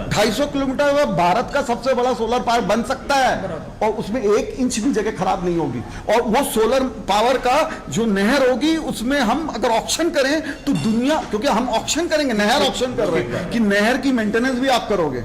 250 किलोमीटर भारत का सबसे बड़ा सोलर पावर बन सकता है और उसमें 1 इंच भी जगह खराब नहीं होगी। और वो सोलर पावर का जो नहर होगी उसमें हम अगर ऑक्शन करें तो दुनिया, क्योंकि हम ऑक्शन करेंगे, नहर ऑक्शन कर रहे हैं कि नहर की मेंटेनेंस भी आप करोगे,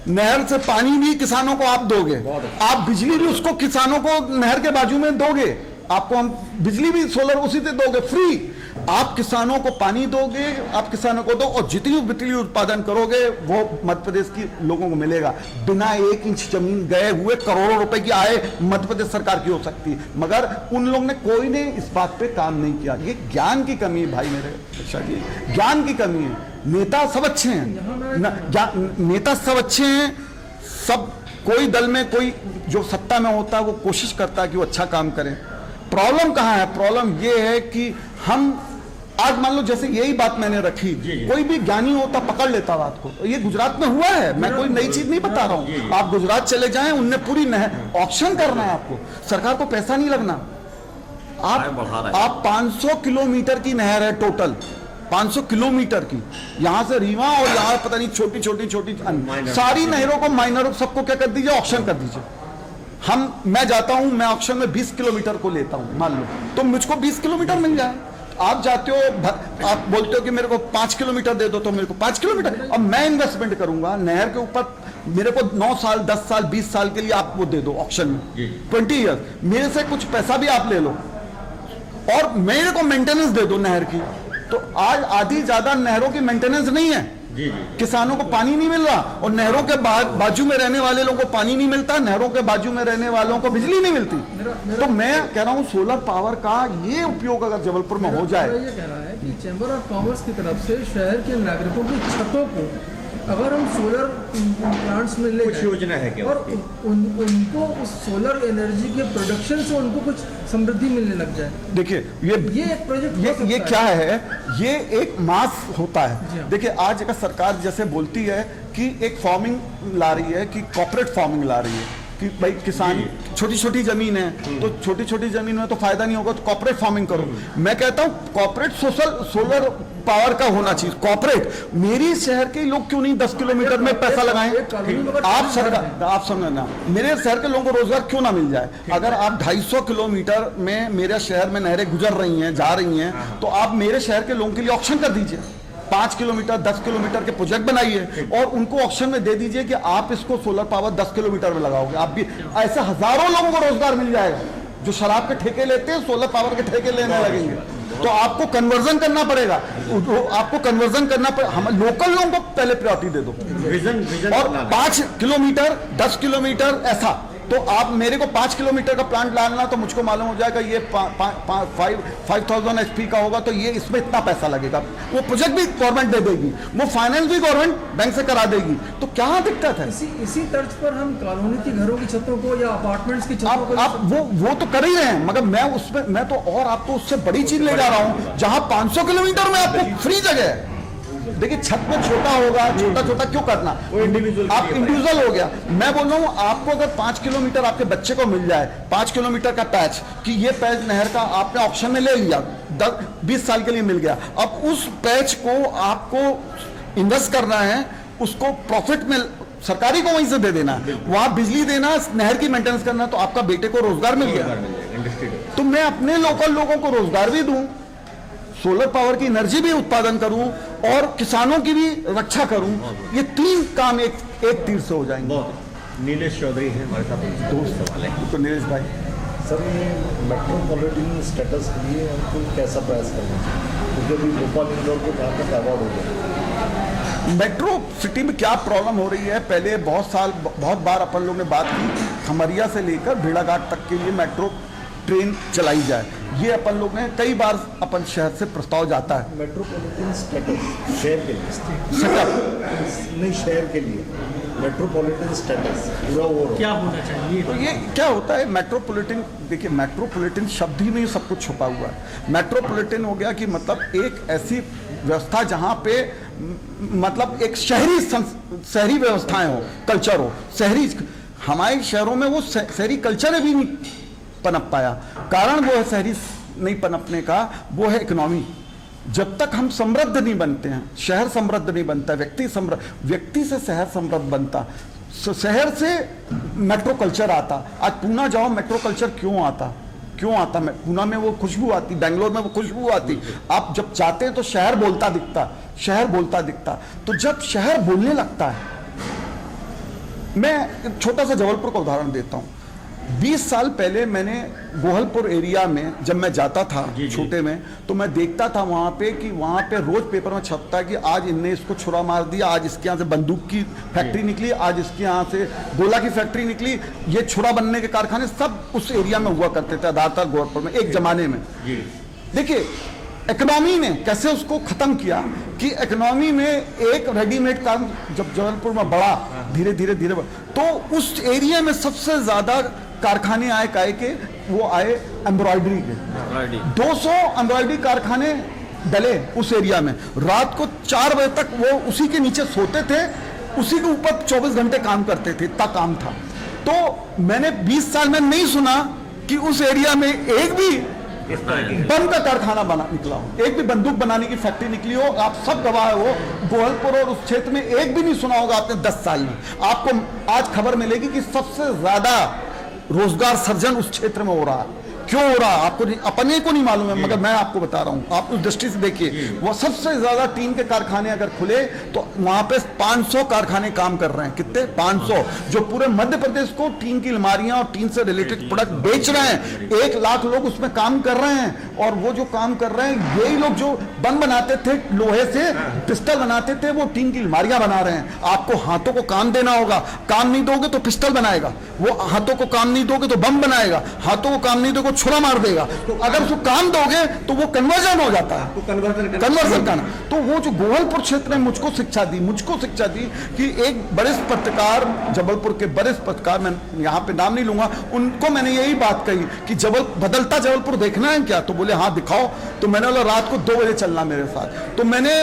नहर से पानी भी किसानों को आप दोगे, आप बिजली भी उसको किसानों को नहर के बाजू में दोगे, आपको हम बिजली भी सोलर उसी से दोगे फ्री। आप किसानों को पानी दोगे, आप किसानों को दो, और जितनी बिजली उत्पादन करोगे वो मध्य प्रदेश की लोगों को मिलेगा। बिना 1 इंच जमीन गए हुए करोड़ों रुपए की आय मध्य प्रदेश सरकार की हो सकती है, मगर उन लोगों ने कोई ने इस बात पे काम नहीं किया। ये ज्ञान की कमी है भाई मेरे अच्छा जी, ज्ञान की कमी है। नेता सब अच्छे हैं, नेता सब अच्छे हैं, सब कोई दल में कोई जो सत्ता में होता है वो कोशिश करता है कि वो अच्छा काम करे। प्रॉब्लम कहाँ है? प्रॉब्लम ये है कि हम आज मान लो जैसे यही बात मैंने रखी, कोई भी ज्ञानी होता पकड़ लेता बात को। ये गुजरात में हुआ है, मैं कोई नई चीज नहीं बता रहा हूं। आप गुजरात चले जाएं, उनने पूरी नहर ऑक्शन करना है, आपको सरकार को पैसा नहीं लगना। आप 500 किलोमीटर की नहर है टोटल, 500 किलोमीटर की, यहां से रीवा और यहां पता नहीं छोटी छोटी सारी नहरों को माइनर सबको क्या कर दीजिए, ऑक्शन कर दीजिए। मैं जाता हूं, मैं ऑक्शन में 20 किलोमीटर को लेता हूं मान लो, तो मुझको 20 किलोमीटर मिल जाए। आप जाते हो, आप बोलते हो कि मेरे को 5 किलोमीटर दे दो, तो मेरे को 5 किलोमीटर, अब मैं इन्वेस्टमेंट करूंगा नहर के ऊपर, मेरे को 9 साल 10 साल 20 साल के लिए आप वो दे दो ऑक्शन में, 20 ईयर, मेरे से कुछ पैसा भी आप ले लो और मेरे को मेंटेनेंस दे दो नहर की। तो आज आधी ज्यादा नहरों की मेंटेनेंस नहीं है, किसानों को पानी नहीं मिल रहा, और नहरों के बाजू में रहने वाले लोगों को पानी नहीं मिलता, नहरों के बाजू में रहने वालों को बिजली नहीं मिलती। तो मैं कह रहा हूं सोलर पावर का ये उपयोग अगर जबलपुर में हो जाए। ये कह रहा है कि चैम्बर ऑफ कॉमर्स की तरफ से शहर के नागरिकों की छतों को अगर हम सोलर प्लांट्स में ले कुछ योजना है क्या और उनको उस सोलर एनर्जी के प्रोडक्शन से उनको कुछ समृद्धि मिलने लग जाए। देखिए ये एक प्रोजेक्ट ये क्या है, ये एक मास होता है। देखिए आज अगर सरकार जैसे बोलती है कि एक फार्मिंग ला रही है, कि कॉर्पोरेट फार्मिंग ला रही है, कि भाई किसान छोटी छोटी जमीन है तो छोटी छोटी जमीन में तो फायदा नहीं होगा, तो कॉर्पोरेट फार्मिंग करो। मैं कहता हूँ कॉर्पोरेट सोलर पावर का होना चाहिए, कॉर्पोरेट। मेरी शहर के लोग क्यों नहीं 10 किलोमीटर में पैसा लगाएं? आप सरकार, आप समझना, मेरे शहर के लोगों को रोजगार क्यों ना मिल जाए? अगर आप 250 किलोमीटर में मेरे शहर में नहरें गुजर रही हैं, जा रही हैं, तो आप मेरे शहर के लोगों के लिए ऑक्शन कर दीजिए, 5 किलोमीटर 10 किलोमीटर के प्रोजेक्ट बनाइए और उनको ऑक्शन में दे दीजिए कि आप इसको सोलर पावर 10 किलोमीटर में लगाओगे। आप भी ऐसे हजारों लोगों को रोजगार मिल जाएगा। जो शराब के ठेके लेते हैं सोलर पावर के ठेके लेने लगेंगे, तो आपको कन्वर्जन करना पड़ेगा, आपको कन्वर्जन करना पड़ेगा। हम लोकल लोगों को पहले प्रायोरिटी दे दो, विजन और 5 किलोमीटर 10 किलोमीटर ऐसा। तो आप मेरे को 5 किलोमीटर का प्लांट लाना, तो मुझको मालूम हो जाएगा ये 5000 HP का होगा, तो ये इसमें इतना पैसा लगेगा। वो प्रोजेक्ट भी गवर्नमेंट दे देगी, वो फाइनेंस भी गवर्नमेंट बैंक से करा देगी। तो क्या दिक्कत है? इसी तर्ज पर हम कॉलोनी की घरों की छतों को या अपार्टमेंट्स की छतों को आप वो तो कर ही रहे हैं, मगर मैं तो और आपको उससे बड़ी चीज ले जा रहा हूं, जहां 500 किलोमीटर में आपको फ्री जगह है। देखिए छत में छोटा होगा, छोटा छोटा क्यों करना, आप इंडिविजुअल हो गया। मैं बोल रहा हूँ आपको अगर 5 किलोमीटर आपके बच्चे को मिल जाए, 5 किलोमीटर का पैच, कि ये पैच नहर का आपने ऑप्शन में ले लिया, 20 साल के लिए मिल गया। अब उस पैच को आपको इन्वेस्ट करना है, उसको प्रॉफिट में सरकारी को वहीं से दे देना, वहां बिजली देना, नहर की मेंटेनेंस करना, तो आपका बेटे को रोजगार मिल गया। तो मैं अपने लोकल लोगों को रोजगार भी दूं, सोलर पावर की एनर्जी भी उत्पादन करूं और किसानों की भी रक्षा करूं। ये 3 काम एक तीर से हो जाएंगे। नीलेश चौधरी हैं हमारे साथ, दोस्त वाले। तो नीलेश भाई सर ये मेट्रोपॉलिटन स्टेटस के लिए हमको कैसा प्रयास करना चाहिए, क्योंकि अभी भोपाल इंदौर को जहाँ तक अवार्ड हो गया। मेट्रो सिटी में क्या प्रॉब्लम हो रही है, पहले बहुत बार अपन लोग ने बात की, खमरिया से लेकर भेड़ाघाट तक के लिए मेट्रो ट्रेन चलाई जाए। ये अपन लोग ने कई बार अपन शहर से प्रस्ताव जाता है। मेट्रोपॉलिटन स्टेटस शहर के लिए नहीं, शहर के लिए मेट्रोपॉलिटन स्टेटस पूरा ओवरऑल क्या होना चाहिए? तो ये क्या होता है मेट्रोपॉलिटन, देखिए मेट्रोपॉलिटन शब्द ही में सब कुछ छुपा हुआ है। मेट्रोपॉलिटन हो गया कि मतलब एक ऐसी व्यवस्था जहाँ पे मतलब एक शहरी व्यवस्थाएं हो, कल्चर हो, शहरी। हमारे शहरों में वो शहरी कल्चर भी नहीं पनप पाया। कारण वो है शहरी नहीं पनपने का, वो है इकोनॉमी। जब तक हम समृद्ध नहीं बनते हैं, शहर समृद्ध नहीं बनता, व्यक्ति से शहर समृद्ध बनता, शहर से मेट्रो कल्चर आता। आज पूना जाओ, मेट्रो कल्चर क्यों आता? पूना में वो खुशबू आती, बेंगलोर में वो खुशबू आती। आप जब चाहते हैं तो शहर बोलता दिखता। तो जब शहर बोलने लगता है, मैं एक छोटा सा जबलपुर का उदाहरण देता हूँ। 20 साल पहले मैंने गोहलपुर एरिया में जब मैं जाता था छोटे में, तो मैं देखता था वहाँ पे कि वहाँ पे रोज पेपर में छपता है कि आज इनने इसको छुरा मार दिया, आज इसके यहाँ से बंदूक की फैक्ट्री निकली, आज इसके यहाँ से गोला की फैक्ट्री निकली। ये छुरा बनने के कारखाने सब उस एरिया में हुआ करते थे, आधारताल गोहलपुर में एक जमाने में। देखिए इकोनॉमी ने कैसे उसको खत्म किया कि इकोनॉमी में एक रेडीमेड काम जब जबलपुर में बढ़ा, धीरे धीरे तो उस एरिया में सबसे ज्यादा कारखाने आए के वो आए एम्ब्रॉयडरी के। 200 एम्ब्रॉयडरी कारखाने डले उस एरिया में। रात को 4 बजे तक वो उसी के नीचे सोते थे, उसी के ऊपर 24 घंटे काम करते थे, इतना काम था। तो मैंने 20 साल में नहीं सुना कि उस एरिया में एक भी बम का कारखाना निकला हो, एक भी बंदूक बनाने की फैक्ट्री निकली हो। आप सब गवाह हो, गोहलपुर और उस क्षेत्र में एक भी नहीं सुना होगा आपने 10 साल में। आपको आज खबर मिलेगी कि सबसे ज्यादा रोजगार सृजन उस क्षेत्र में हो रहा है। क्यों हो रहा है आपको अपने को नहीं मालूम है, मगर मैं आपको बता रहा हूं। आप उस दृष्टि से देखिए, वो सबसे ज्यादा टीन के कारखाने अगर खुले तो वहां पे 500 कारखाने काम कर रहे हैं। कितने? 500, जो पूरे मध्य प्रदेश को टीन की अलमारियां और टीन से रिलेटेड प्रोडक्ट बेच रहे हैं। 1 लाख लोग उसमें काम कर रहे हैं। और वो जो काम कर रहे हैं, यही लोग जो बम बनाते थे, लोहे से पिस्टल बनाते थे, वो टीन की अलमारियां बना रहे हैं। आपको हाथों को काम देना होगा, काम नहीं दोगे तो पिस्टल बनाएगा, वो हाथों को काम नहीं दोगे तो बम बनाएगा, हाथों को काम नहीं दोगे छुरा मार देगा। तो अगर उसको काम दोगे तो वो कन्वर्जन हो जाता है, कन्वर्जन करना। तो वो जो गोहलपुर क्षेत्र में मुझको शिक्षा दी कि एक वरिष्ठ पत्रकार, जबलपुर के वरिष्ठ पत्रकार, मैं यहाँ पे नाम नहीं लूंगा, उनको मैंने यही बात कही कि बदलता जबलपुर देखना है क्या? तो बोले हाँ दिखाओ। तो मैंने बोला रात को 2 बजे चलना मेरे साथ। तो मैंने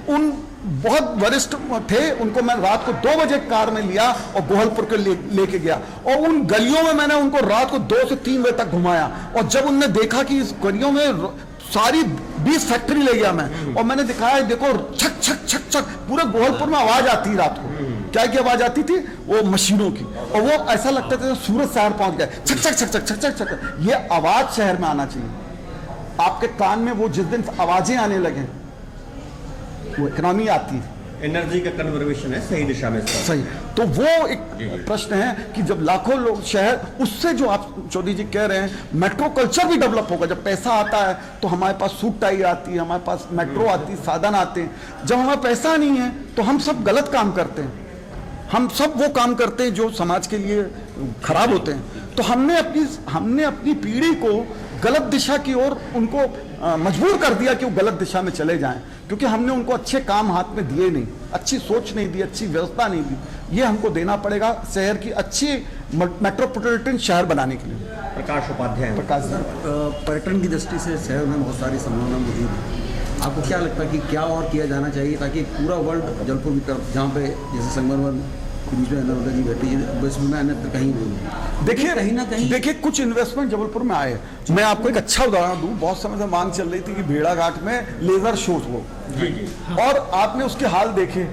उन बहुत वरिष्ठ थे, उनको मैं रात को 2 बजे कार में लिया और गोहलपुर के लेके गया। और उन गलियों में मैंने उनको रात को 2 से 3 बजे तक घुमाया। और जब उनने देखा कि इस गलियों में सारी 20 फैक्ट्री ले गया मैं, और मैंने दिखाया, देखो छक छक छक छक पूरे गोहलपुर में आवाज आती रात को। क्या की आवाज आती थी? वो मशीनों की। और वो ऐसा लगता था सूरत शहर पहुंच गए, छक छक छक छक छक छक छक। ये आवाज शहर में आना चाहिए आपके कान में। वो जिस दिन आवाजें आने लगे, वो इकोनॉमी आती है, एनर्जी का कन्वर्सेशन है सही दिशा में। सही। तो वो एक प्रश्न है कि जब लाखों लोग शहर, उससे जो आप चौधरी जी कह रहे हैं, मेट्रो कल्चर भी डेवलप होगा। जब पैसा आता है तो हमारे पास सूट टाई आती है, हमारे पास मेट्रो आती है, साधन आते हैं। जब हमारा पैसा नहीं है तो हम सब गलत काम करते हैं, हम सब वो काम करते हैं जो समाज के लिए खराब होते हैं। तो हमने अपनी पीढ़ी को गलत दिशा की ओर उनको मजबूर कर दिया कि वो गलत दिशा में चले जाएं, क्योंकि हमने उनको अच्छे काम हाथ में दिए नहीं, अच्छी सोच नहीं दी, अच्छी व्यवस्था नहीं दी। ये हमको देना पड़ेगा शहर की अच्छी मेट्रोपॉलिटन शहर बनाने के लिए। प्रकाश उपाध्याय। प्रकाश सर, पर्यटन की दृष्टि से शहर में बहुत सारी संभावना मौजूद है। आपको क्या लगता है कि क्या और किया जाना चाहिए ताकि पूरा वर्ल्ड जबलपुर की तरफ, जहाँ पे जैसे संगमरमर बीच में नर्मदा जी बहती है, विश्व में अन्यत्र कहीं नहीं। देखिए कहीं ना कहीं देखिए कुछ इन्वेस्टमेंट जबलपुर में आए। मैं आपको एक अच्छा उदाहरण दूं, बहुत समय से मांग चल रही थी कि भेड़ाघाट में लेजर शोज हो, और आपने उसके हाल देखे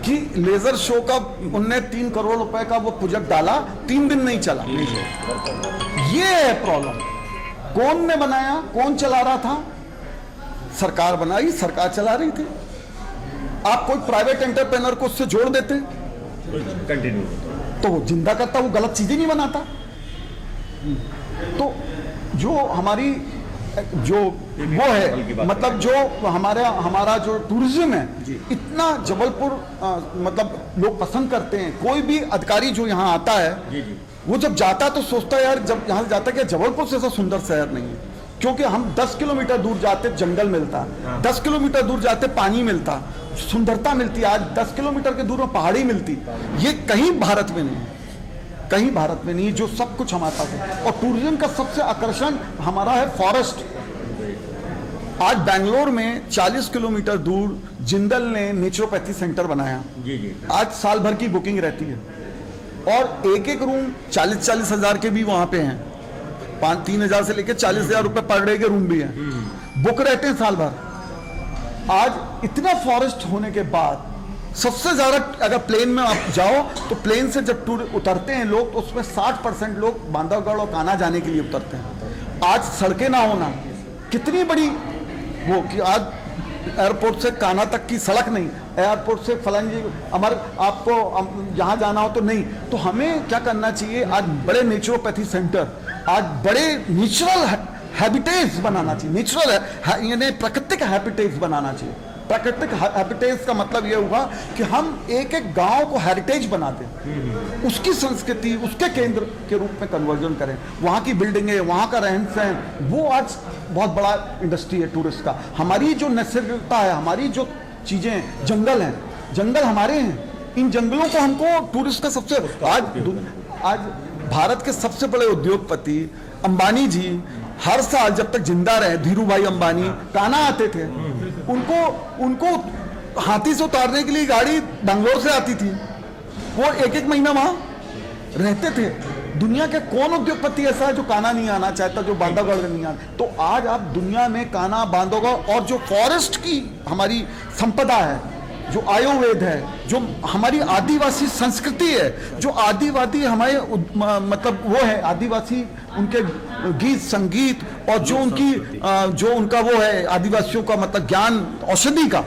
कि लेजर शो का उनने 3 करोड़ रुपए का वो प्रोजेक्ट डाला, 3 दिन नहीं चला। ये है प्रॉब्लम। कौन ने बनाया, कौन चला रहा था? सरकार बनाई, सरकार चला रही थी। आप कोई प्राइवेट एंटरप्रेन्योर को उससे जोड़ देते कंटिन्यू तो वो जिंदा करता, वो गलत चीजें नहीं बनाता। तो जो हमारी जो वो है, मतलब जो हमारा जो टूरिज्म है, इतना जबलपुर मतलब लोग पसंद करते हैं। कोई भी अधिकारी जो यहाँ आता है, वो जब जाता है तो सोचता है यार, जब यहाँ से जाता है कि जबलपुर से ऐसा सुंदर शहर नहीं है। क्योंकि हम 10 किलोमीटर दूर जाते जंगल मिलता, 10 किलोमीटर दूर जाते पानी मिलता, सुंदरता मिलती। आज 10 किलोमीटर के दूर में पहाड़ी मिलती। ये कहीं भारत में नहीं है, कहीं भारत में नहीं, जो सब कुछ हमारे पास है। और टूरिज्म का सबसे आकर्षण हमारा है फॉरेस्ट। आज बेंगलोर में 40 किलोमीटर दूर जिंदल ने नेचुरोपैथी सेंटर बनाया। आज साल भर की बुकिंग रहती है और एक एक रूम 40-40 हजार के भी वहां पे हैं। 3 हजार से लेकर 40 हजार रुपए पर डे के रूम भी हैं, बुक रहते हैं साल भर। आज इतना फॉरेस्ट होने के बाद सबसे ज्यादा अगर प्लेन में आप जाओ तो प्लेन से जब टूर उतरते हैं लोग, तो उसमें 60% लोग बांधवगढ़ और कान्हा जाने के लिए उतरते हैं। आज सड़कें ना होना कितनी बड़ी वो कि आज एयरपोर्ट से कान्हा तक की सड़क नहीं, एयरपोर्ट से फलांजी अमर आपको यहाँ जाना हो तो नहीं। तो हमें क्या करना चाहिए, आज बड़े नेचुरोपैथी सेंटर, आज बड़े नेचुरल हैबिटेट्स बनाना चाहिए। नेचुरल है यानी प्राकृतिक हैबिटेट्स बनाना चाहिए। प्राकृतिक हैबिटेट्स का मतलब यह हुआ कि हम एक एक गांव को हेरिटेज बना दें, उसकी संस्कृति उसके केंद्र के रूप में कन्वर्जन करें। वहाँ की बिल्डिंगें, वहाँ का रहन सहन, वो आज बहुत बड़ा इंडस्ट्री है टूरिस्ट का। हमारी जो नैसर्गिकता है, हमारी जो चीज़ें, जंगल हैं, जंगल हमारे हैं, इन जंगलों को हमको टूरिस्ट का सबसे आज भारत के सबसे बड़े उद्योगपति अंबानी जी हर साल जब तक जिंदा रहे, धीरू भाई अंबानी कान्हा आते थे। उनको हाथी से उतारने के लिए गाड़ी बेंगलोर से आती थी, वो एक एक महीना वहां रहते थे। दुनिया के कौन उद्योगपति ऐसा है जो कान्हा नहीं आना चाहता, जो बांधवगढ़ में नहीं आना। तो आज आप दुनिया में कान्हा, बांधवगढ़ और जो फॉरेस्ट की हमारी संपदा है, जो आयुर्वेद है, जो हमारी आदिवासी संस्कृति है, जो आदिवासी हमारे मतलब वो है आदिवासी, उनके गीत संगीत और जो उनका वो है आदिवासियों का मतलब ज्ञान औषधि का,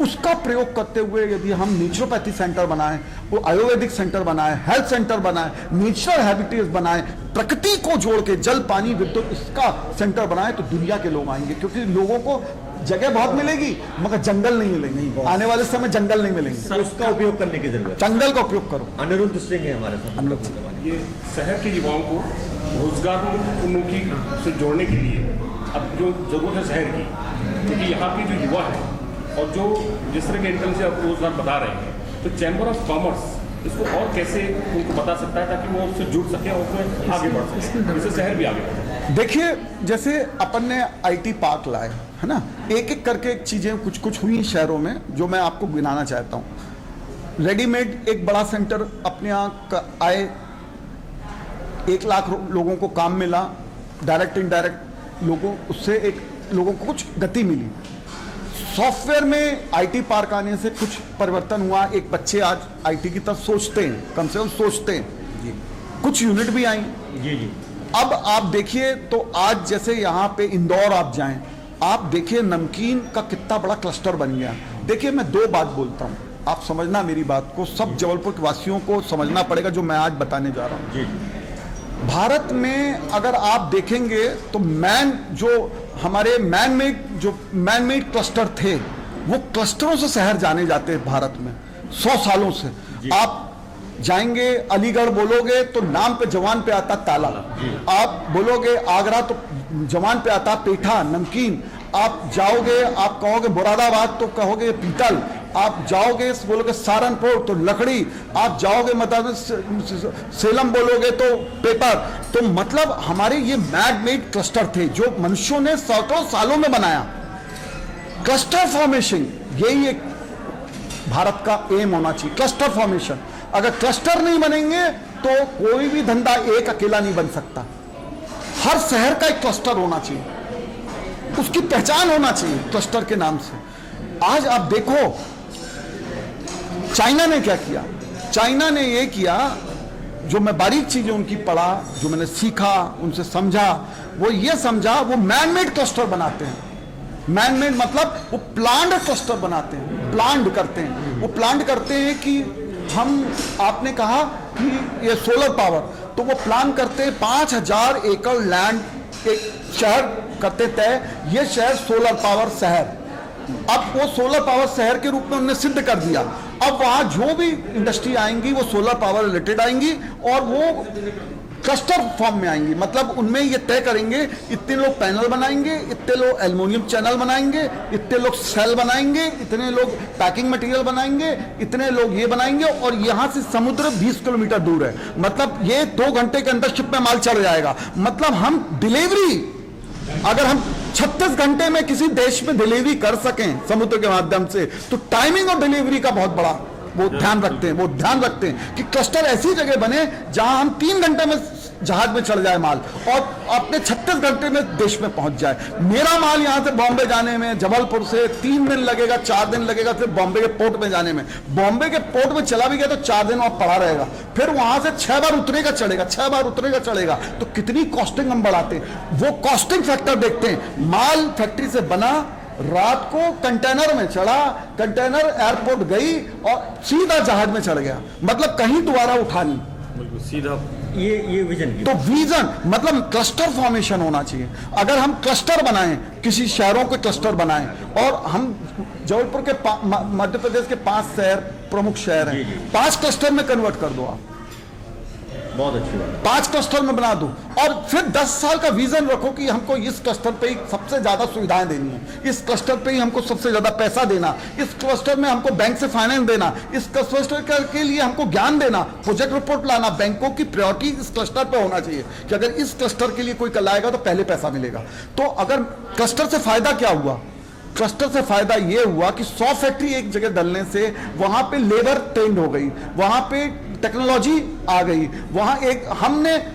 उसका प्रयोग करते हुए यदि हम नेचुरोपैथी सेंटर बनाएं, वो आयुर्वेदिक सेंटर बनाएं, हेल्थ सेंटर बनाएं, नेचुरल हैबिटेट्स बनाएं, प्रकृति को जोड़ के जल, पानी, विद्युत, इसका सेंटर बनाएं, तो दुनिया के लोग आएंगे। क्योंकि लोगों को जगह बहुत मिलेगी मगर जंगल नहीं मिलेंगे। आने वाले समय जंगल नहीं मिलेंगे। सर, उसका उपयोग करने की जरूरत है। जंगल का उपयोग करो। अनिरुद्ध सिंह है हमारे साथ। ये शहर के युवाओं को रोजगार उन्मुखी से जोड़ने के लिए अब जो जरूरत है शहर की, क्योंकि यहाँ के जो युवा है और जो जिस तरह के इनकम से आप रोजगार बता रहे हैं, तो चैम्बर ऑफ कॉमर्स इसको और कैसे उनको बता सकता है ताकि वो उससे जुड़ सके और उसमें आगे बढ़ सके, जिससे शहर भी आगे बढ़े। देखिए, जैसे अपन ने IT पार्क लाए है ना, एक एक करके चीजें कुछ कुछ हुई शहरों में, जो मैं आपको गिनाना चाहता हूँ। रेडीमेड एक बड़ा सेंटर अपने यहाँ आए, 1 लाख लोगों को काम मिला, डायरेक्ट इनडायरेक्ट लोगों उससे एक लोगों को कुछ गति मिली। सॉफ्टवेयर में IT पार्क आने से कुछ परिवर्तन हुआ। एक बच्चे आज IT की तरफ सोचते हैं, कम से कम सोचते हैं। कुछ यूनिट भी आई। जी। अब आप देखिए तो आज जैसे यहाँ पे इंदौर आप जाएं, आप देखिए नमकीन का कितना बड़ा क्लस्टर बन गया। देखिए, मैं 2 बात बोलता हूँ, आप समझना मेरी बात को, सब जबलपुर के वासियों को समझना पड़ेगा जो मैं आज बताने जा रहा हूँ। जी। भारत में अगर आप देखेंगे तो जो हमारे मैन मेड क्लस्टर थे, वो क्लस्टरों से शहर जाने जाते हैं भारत में 100 सालों से। आप जाएंगे अलीगढ़ बोलोगे तो नाम पे जवान पे आता ताला, आप बोलोगे आगरा तो जवान पे आता पेठा, नमकीन, आप जाओगे आप कहोगे मुरादाबाद तो कहोगे पीतल, आप जाओगे बोलोगे सहारनपुर तो लकड़ी, आप जाओगे मतलब सेलम बोलोगे तो पेपर। तो मतलब हमारे ये मैड मेड क्लस्टर थे जो मनुष्यों ने सैकड़ों सालों में बनाया। क्लस्टर फॉर्मेशन यही एक भारत का एम होना चाहिए, क्लस्टर फॉर्मेशन। अगर क्लस्टर नहीं बनेंगे तो कोई भी धंधा एक अकेला नहीं बन सकता। हर शहर का एक क्लस्टर होना चाहिए, उसकी पहचान होना चाहिए क्लस्टर के नाम से। आज आप देखो चाइना ने क्या किया। चाइना ने ये किया, जो मैं बारीक चीजें उनकी पढ़ा, जो मैंने सीखा, उनसे समझा, वो ये समझा वो मैन मेड क्लस्टर बनाते हैं। मैन मेड मतलब वो प्लांट क्लस्टर बनाते हैं, प्लांट करते हैं। वो प्लांट करते हैं कि हम, आपने कहा कि ये सोलर पावर, तो वो प्लान करते हैं 5000 एकड़ लैंड एक शहर करते तय, ये शहर सोलर पावर शहर। अब वो सोलर पावर शहर के रूप में उन्होंने सिद्ध कर दिया। अब वहां जो भी इंडस्ट्री आएंगी वो सोलर पावर रिलेटेड आएंगी और वो क्लस्टर फॉर्म में आएंगी। मतलब उनमें ये तय करेंगे इतने लोग पैनल बनाएंगे, इतने लोग एल्युमिनियम चैनल बनाएंगे, इतने लोग सेल बनाएंगे, इतने लोग पैकिंग मटेरियल बनाएंगे, इतने लोग ये बनाएंगे, और यहां से समुद्र 20 किलोमीटर दूर है। मतलब ये 2 घंटे के अंदर शिप में माल चढ़ जाएगा। मतलब हम डिलीवरी, अगर हम 36 घंटे में किसी देश में डिलीवरी कर सकें समुद्र के माध्यम से, तो टाइमिंग और डिलीवरी का बहुत बड़ा वो ध्यान रखते हैं। वो ध्यान रखते हैं कि क्लस्टर ऐसी जगह बने जहां हम 3 घंटे में जहाज में चढ़ जाए माल और अपने 36 घंटे में देश में पहुंच जाए। मेरा माल यहां से बॉम्बे जाने में, जबलपुर से 3 दिन लगेगा, 4 दिन लगेगा सिर्फ बॉम्बे के पोर्ट में जाने में। बॉम्बे के पोर्ट में चला भी गया तो 4 दिन वहां पड़ा रहेगा, फिर वहां से 6 बार उतरेगा चढ़ेगा, 6 बार उतरेगा चढ़ेगा। तो कितनी कॉस्टिंग हम बढ़ाते हैं, वो कॉस्टिंग फैक्टर देखते हैं। माल फैक्ट्री से बना, रात को कंटेनर में चढ़ा, कंटेनर एयरपोर्ट गई और सीधा जहाज में चढ़ गया। मतलब कहीं दोबारा उठा नहीं, सीधा ये विजन की। तो विजन मतलब क्लस्टर फॉर्मेशन होना चाहिए। अगर हम क्लस्टर बनाएं, किसी शहरों के क्लस्टर बनाएं, और हम जबलपुर के मध्य प्रदेश के 5 शहर प्रमुख शहर हैं, 5 क्लस्टर में कन्वर्ट कर दो आप, बहुत अच्छी बात। 5 क्लस्टर में बना दो और फिर 10 साल का विजन रखो कि हमको इस क्लस्टर पे ही सबसे ज्यादा सुविधाएं देनी है, इस क्लस्टर पे ही हमको सबसे ज्यादा पैसा देना, इस क्लस्टर में हमको बैंक से फाइनेंस देना, इस क्लस्टर के लिए हमको ज्ञान देना, प्रोजेक्ट रिपोर्ट लाना। बैंकों की प्रायोरिटी इस क्लस्टर पे होना चाहिए कि अगर इस क्लस्टर के लिए कोई कल आएगा तो पहले पैसा मिलेगा। तो अगर क्लस्टर से फायदा क्या हुआ, क्लस्टर से फायदा यह हुआ कि 100 फैक्ट्री एक जगह डलने से वहां पे लेबर ट्रेंड हो गई, वहां पे टेक्नोलॉजी आ गई, वहां एक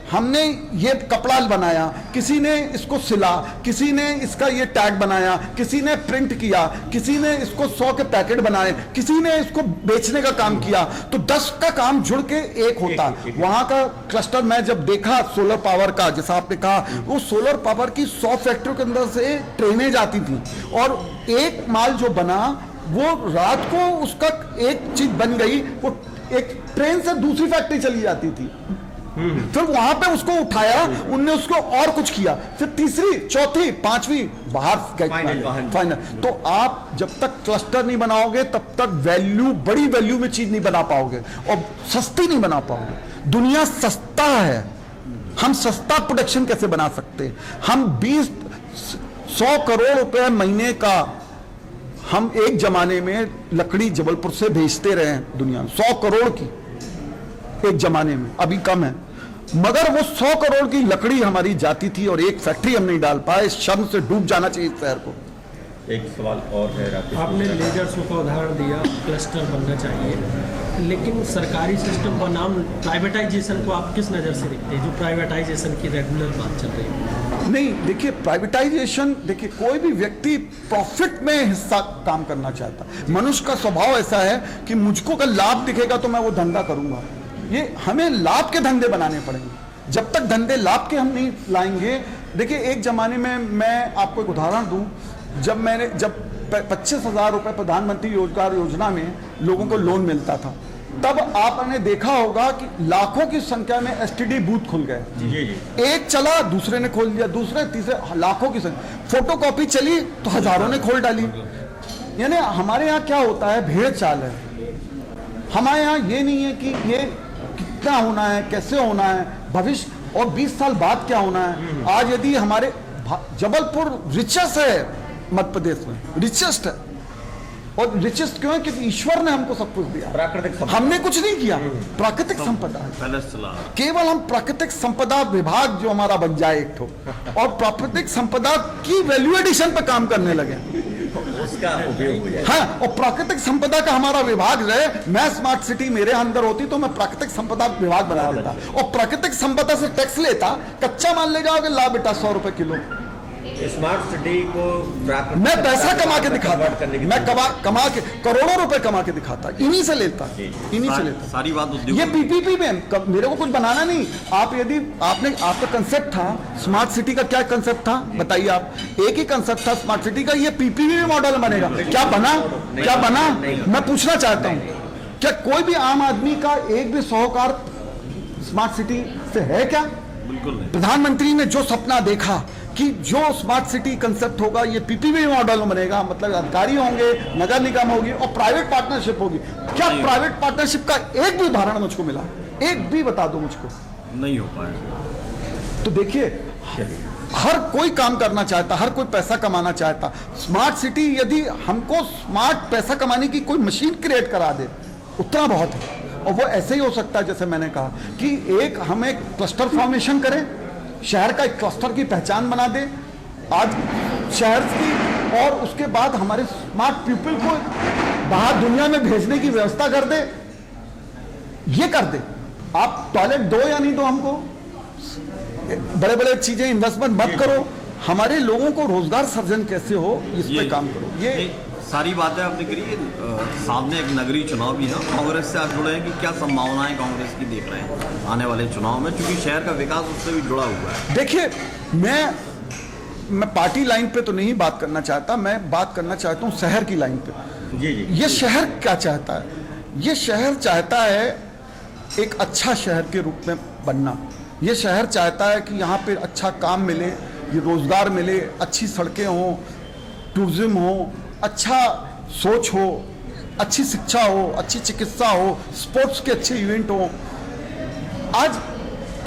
हमने ये कपड़ा बनाया, किसी ने इसको सिला, किसी ने इसका ये टैग बनाया, किसी ने प्रिंट किया, किसी ने इसको 100 के पैकेट बनाए, किसी ने इसको बेचने का काम किया। तो 10 का काम जुड़ के एक होता। वहां का क्लस्टर मैं जब देखा सोलर पावर का, जैसा आपने कहा, वो सोलर पावर की 100 फैक्ट्रियों के अंदर से ट्रेनें जाती थी और एक माल जो बना वो रात को उसका एक चीज बन गई, वो एक ट्रेन से दूसरी फैक्ट्री चली जाती थी, फिर वहां पे उसको उठाया, उनने उसको और कुछ किया, फिर तीसरी, चौथी, 5वीं बाहर फाइनल। तो आप जब तक क्लस्टर नहीं बनाओगे तब तक वैल्यू, बड़ी वैल्यू में चीज नहीं बना पाओगे और सस्ती नहीं बना पाओगे। दुनिया सस्ता है, हम सस्ता प्रोडक्शन कैसे बना सकते हैं? हम 100 करोड़ रुपए महीने का हम एक जमाने में लकड़ी जबलपुर से भेजते रहे हैं दुनिया में, 100 करोड़ की एक जमाने में, अभी कम है, मगर वो 100 करोड़ की लकड़ी हमारी जाती थी और एक फैक्ट्री हम नहीं डाल पाए। शर्म से डूब जाना चाहिए इस शहर को। एक सवाल और है राकेश, आपने लेजर शो का उदाहरण दिया, क्लस्टर बनना चाहिए, लेकिन सरकारी सिस्टम का नाम प्राइवेटाइजेशन को आप किस नज़र से देखते हैं, जो प्राइवेटाइजेशन की रेगुलर बात चल रही है? नहीं, देखिए प्राइवेटाइजेशन, देखिए कोई भी व्यक्ति प्रॉफिट में हिस्सा काम करना चाहता है। मनुष्य का स्वभाव ऐसा है कि मुझको अगर लाभ दिखेगा तो मैं वो धंधा करूंगा। ये हमें लाभ के धंधे बनाने पड़ेंगे। जब तक धंधे लाभ के हम नहीं लाएंगे, देखिए एक जमाने में मैं आपको एक उदाहरण दूं, जब 25,000 रुपए प्रधानमंत्री रोजगार योजना में लोगों को लोन मिलता था, तब आपने देखा होगा कि लाखों की संख्या में एसटीडी बूथ खुल गए। एक चला, दूसरे ने खोल दिया, दूसरे, तीसरे, लाखों की संख्या। फोटोकॉपी चली तो हजारों ने खोल डाली। यानी हमारे यहाँ क्या होता है, भेड़ चाल है। हमारे यहाँ ये नहीं है कि ये कितना होना है, कैसे होना है, भविष्य और 20 साल बाद क्या होना है। आज यदि हमारे जबलपुर रिचेस्ट है, मध्य प्रदेश में रिचेस्ट है, और रिचेस्ट क्यों है? क्योंकि ईश्वर ने हमको सब कुछ दिया, प्राकृतिक संपदा, हमने कुछ नहीं किया। प्राकृतिक संपदा केवल हम प्राकृतिक संपदा विभाग जो हमारा बन जाए एक ठो, और प्राकृतिक संपदा की वैल्यू एडिशन पे काम करने लगे, उसका उपयोग। हाँ, और प्राकृतिक संपदा का हमारा विभाग रहे। मैं स्मार्ट सिटी मेरे अंदर होती तो मैं प्राकृतिक संपदा विभाग बना देता और प्राकृतिक संपदा से टैक्स लेता। कच्चा माल ले जाओगे, ला बेटा 100 रुपए किलो। स्मार्ट सिटी को मैं पैसा कमा के दिखाता, मैं कमा के करोड़ों रुपए कमा के दिखाता, इन्हीं से लेता, इन्हीं से लेता। सारी बात उद्योग, ये पीपीपी में मेरे को कुछ बनाना नहीं। आप यदि आपका कंसेप्ट था स्मार्ट सिटी का, क्या कंसेप्ट था बताइए आप? एक ही कंसेप्ट था स्मार्ट सिटी का, ये पीपीपी में मॉडल बनेगा। क्या बना? क्या बना? मैं पूछना चाहता हूँ, क्या कोई भी आम आदमी का एक भी साहूकार स्मार्ट सिटी से है क्या? बिल्कुल नहीं। प्रधानमंत्री ने जो सपना देखा कि जो स्मार्ट सिटी कंसेप्ट होगा ये पीपीपी मॉडल में बनेगा, मतलब अधिकारी होंगे, नगर निगम होगी और प्राइवेट पार्टनरशिप होगी। क्या प्राइवेट पार्टनरशिप का एक भी उदाहरण मुझको मिला? एक भी बता दो मुझको। नहीं हो पाया। तो देखिए, हर कोई काम करना चाहता, हर कोई पैसा कमाना चाहता। स्मार्ट सिटी यदि हमको स्मार्ट पैसा कमाने की कोई मशीन क्रिएट करा दे उतना बहुत है। और वो ऐसे ही हो सकता है जैसे मैंने कहा कि एक हम एक क्लस्टर फॉर्मेशन करें, शहर का एक क्लस्टर की पहचान बना दे आज शहर की, और उसके बाद हमारे स्मार्ट पीपल को बाहर दुनिया में भेजने की व्यवस्था कर दे। ये कर दे। आप टॉयलेट दो या नहीं दो, हमको बड़े बड़े चीजें इन्वेस्टमेंट मत करो, हमारे लोगों को रोजगार सर्जन कैसे हो इस पे काम करो। ये सारी बातें आपने करी। सामने एक नगरीय चुनाव भी है, कांग्रेस से आप जुड़े हैं कि क्या संभावनाएं कांग्रेस की देख रहे हैं आने वाले चुनाव में, क्योंकि शहर का विकास उससे भी जुड़ा हुआ है। देखिए, मैं पार्टी लाइन पे तो नहीं बात करना चाहता, मैं बात करना चाहता हूँ शहर की लाइन पे। जी जी। ये शहर क्या चाहता है? ये शहर चाहता है एक अच्छा शहर के रूप में बनना। ये शहर चाहता है कि यहाँ पे अच्छा काम मिले, ये रोजगार मिले, अच्छी सड़कें हों, टूरिज्म हो, अच्छा सोच हो, अच्छी शिक्षा हो, अच्छी चिकित्सा हो, स्पोर्ट्स के अच्छे इवेंट हो। आज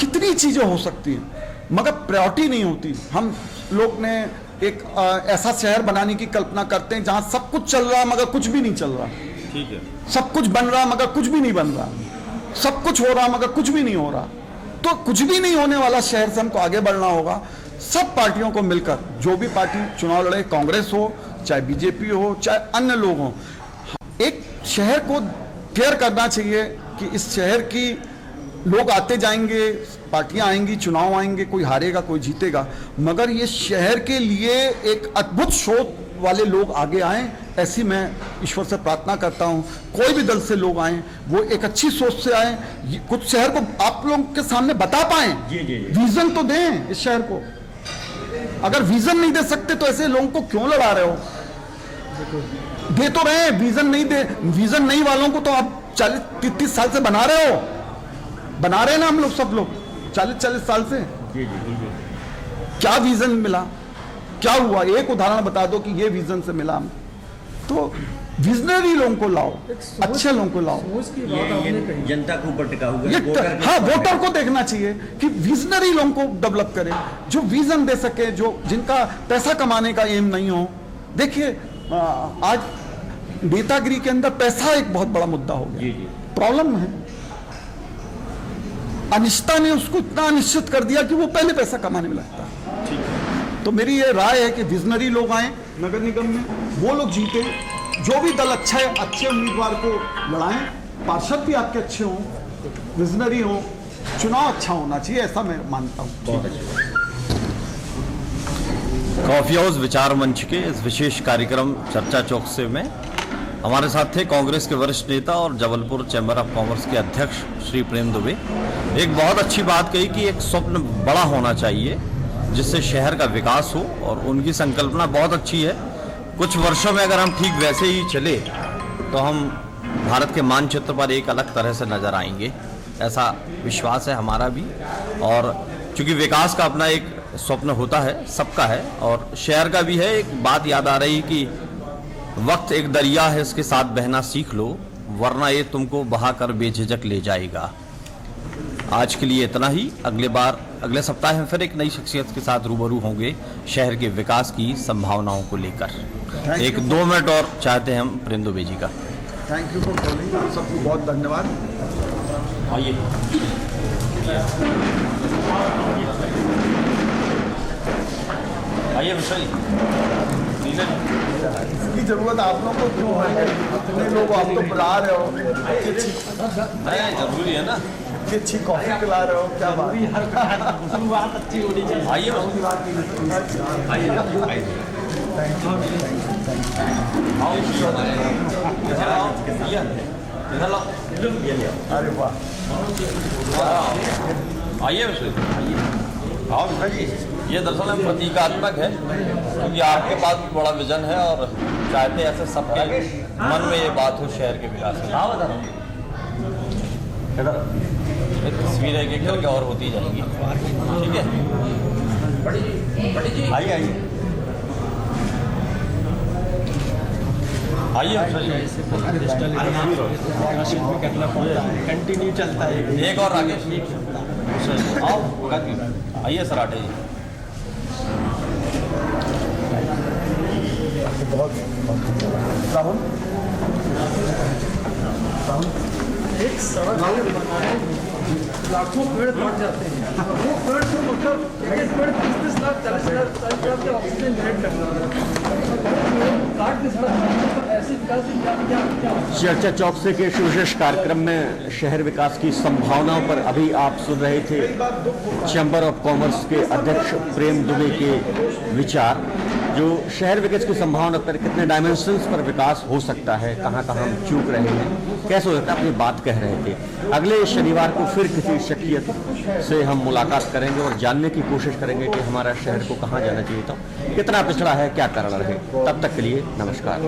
कितनी चीजें हो सकती हैं मगर प्रायोरिटी नहीं होती। हम लोग ने एक ऐसा शहर बनाने की कल्पना करते हैं जहां सब कुछ चल रहा मगर कुछ भी नहीं चल रहा। ठीक है। सब कुछ बन रहा मगर कुछ भी नहीं बन रहा, सब कुछ हो रहा मगर कुछ भी नहीं हो रहा। तो कुछ भी नहीं होने वाला शहर से हमको आगे बढ़ना होगा। सब पार्टियों को मिलकर, जो भी पार्टी चुनाव लड़े, कांग्रेस हो चाहे बीजेपी हो चाहे अन्य लोग हों, एक शहर को केयर करना चाहिए कि इस शहर की लोग आते जाएंगे, पार्टियां आएंगी, चुनाव आएंगे, कोई हारेगा कोई जीतेगा, मगर ये शहर के लिए एक अद्भुत सोच वाले लोग आगे आएं, ऐसी मैं ईश्वर से प्रार्थना करता हूं। कोई भी दल से लोग आएं, वो एक अच्छी सोच से आएं, कुछ शहर को आप लोगों के सामने बता पाएं। विजन तो दें इस शहर को। अगर विजन नहीं दे सकते तो ऐसे लोगों को क्यों लड़ा रहे हो? दे तो रहे, विजन नहीं दे, विजन नहीं वालों को तो आप 40-30 साल से बना रहे हो, बना रहे हैं ना हम लोग, सब लोग 40-40 साल से। क्या विजन मिला, क्या हुआ? एक उदाहरण बता दो कि ये विजन से मिला। तो विजनरी लोगों को लाओ, अच्छे लोगों को लाओ। जनता के ऊपर टिका हुआ ये हाँ, वोटर को देखना चाहिए कि विजनरी लोगों को डेवलप करें, जो विजन दे सके, जो जिनका पैसा कमाने का एम नहीं हो। देखिए, आज नेतागिरी के अंदर पैसा एक बहुत बड़ा मुद्दा हो गया, प्रॉब्लम है। अनिश्चितता ने उसको इतना अनिश्चित कर दिया कि वो पहले पैसा कमाने में लगता है। तो मेरी ये राय है कि विजनरी लोग आए नगर निगम में, वो लोग जीते, जो भी दल अच्छा है, अच्छे उम्मीदवार को लड़ाएं, पार्षद भी आपके अच्छे हों, विजनरी हो, चुनाव अच्छा होना चाहिए, ऐसा मैं मानता हूँ। बहुत अच्छा। कॉफी हाउस विचार मंच के इस विशेष कार्यक्रम चर्चा चौकसे में हमारे साथ थे कांग्रेस के वरिष्ठ नेता और जबलपुर चैम्बर ऑफ कॉमर्स के अध्यक्ष श्री प्रेम दुबे। एक बहुत अच्छी बात कही कि एक स्वप्न बड़ा होना चाहिए जिससे शहर का विकास हो, और उनकी संकल्पना बहुत अच्छी है। कुछ वर्षों में अगर हम ठीक वैसे ही चले तो हम भारत के मानचित्र पर एक अलग तरह से नजर आएंगे, ऐसा विश्वास है हमारा भी। और चूंकि विकास का अपना एक स्वप्न होता है, सबका है, और शहर का भी है। एक बात याद आ रही कि वक्त एक दरिया है, इसके साथ बहना सीख लो, वरना ये तुमको बहाकर बेझिझक ले जाएगा। आज के लिए इतना ही। अगले सप्ताह हम फिर एक नई शख्सियत के साथ रूबरू होंगे शहर के विकास की संभावनाओं को लेकर। एक 2 मिनट और चाहते हैं हम प्रेम दुबे जी का। थैंक यू फॉर कॉलिंग, सबको बहुत धन्यवाद। आइए आइए विशाल इसकी जरूरत आप लोगों को क्यों है? इतने लोग आप तो बुला रहे हो, जरूरी है ना, अच्छी कॉफी पिला रहे हो, क्या बात? शुरुआत अच्छी होनी चाहिए। आइए अरे वाह, आइए आओ जी। ये दरअसल में प्रतीकात्मक है क्योंकि आपके पास भी बड़ा विजन है और चाहते ऐसे सबके मन में ये बात हो शहर के विकास में। तस्वीरें एक एक करके और होती जाएंगी, ठीक है। आइए आइए आइए कंटिन्यू चलता है। एक और राकेश आओ आइए सर आटे जी। एक सड़क बनाने लाखों पेड़ कट जाते हैं, वो पेड़ तो मतलब एक पेड़ 30 लाख 40 लाख के ऑक्सीजन जनरेट करता है, काट के सड़क बनाने पर ऐसे विकास की क्या चर्चा चौकसे के इस विशेष कार्यक्रम में शहर विकास की संभावनाओं पर अभी आप सुन रहे थे चैम्बर ऑफ कॉमर्स के अध्यक्ष प्रेम दुबे के विचार, जो शहर विकास की संभावना पर कितने डायमेंशंस पर विकास हो सकता है, कहाँ कहाँ हम चूक रहे हैं, कैसे हो सकता है, अपनी बात कह रहे थे। अगले शनिवार को फिर किसी शख्सियत से हम मुलाकात करेंगे और जानने की कोशिश करेंगे कि हमारा शहर को कहाँ जाना चाहिए था, कितना पिछड़ा है, क्या कारण रहे। तब तक के लिए नमस्कार।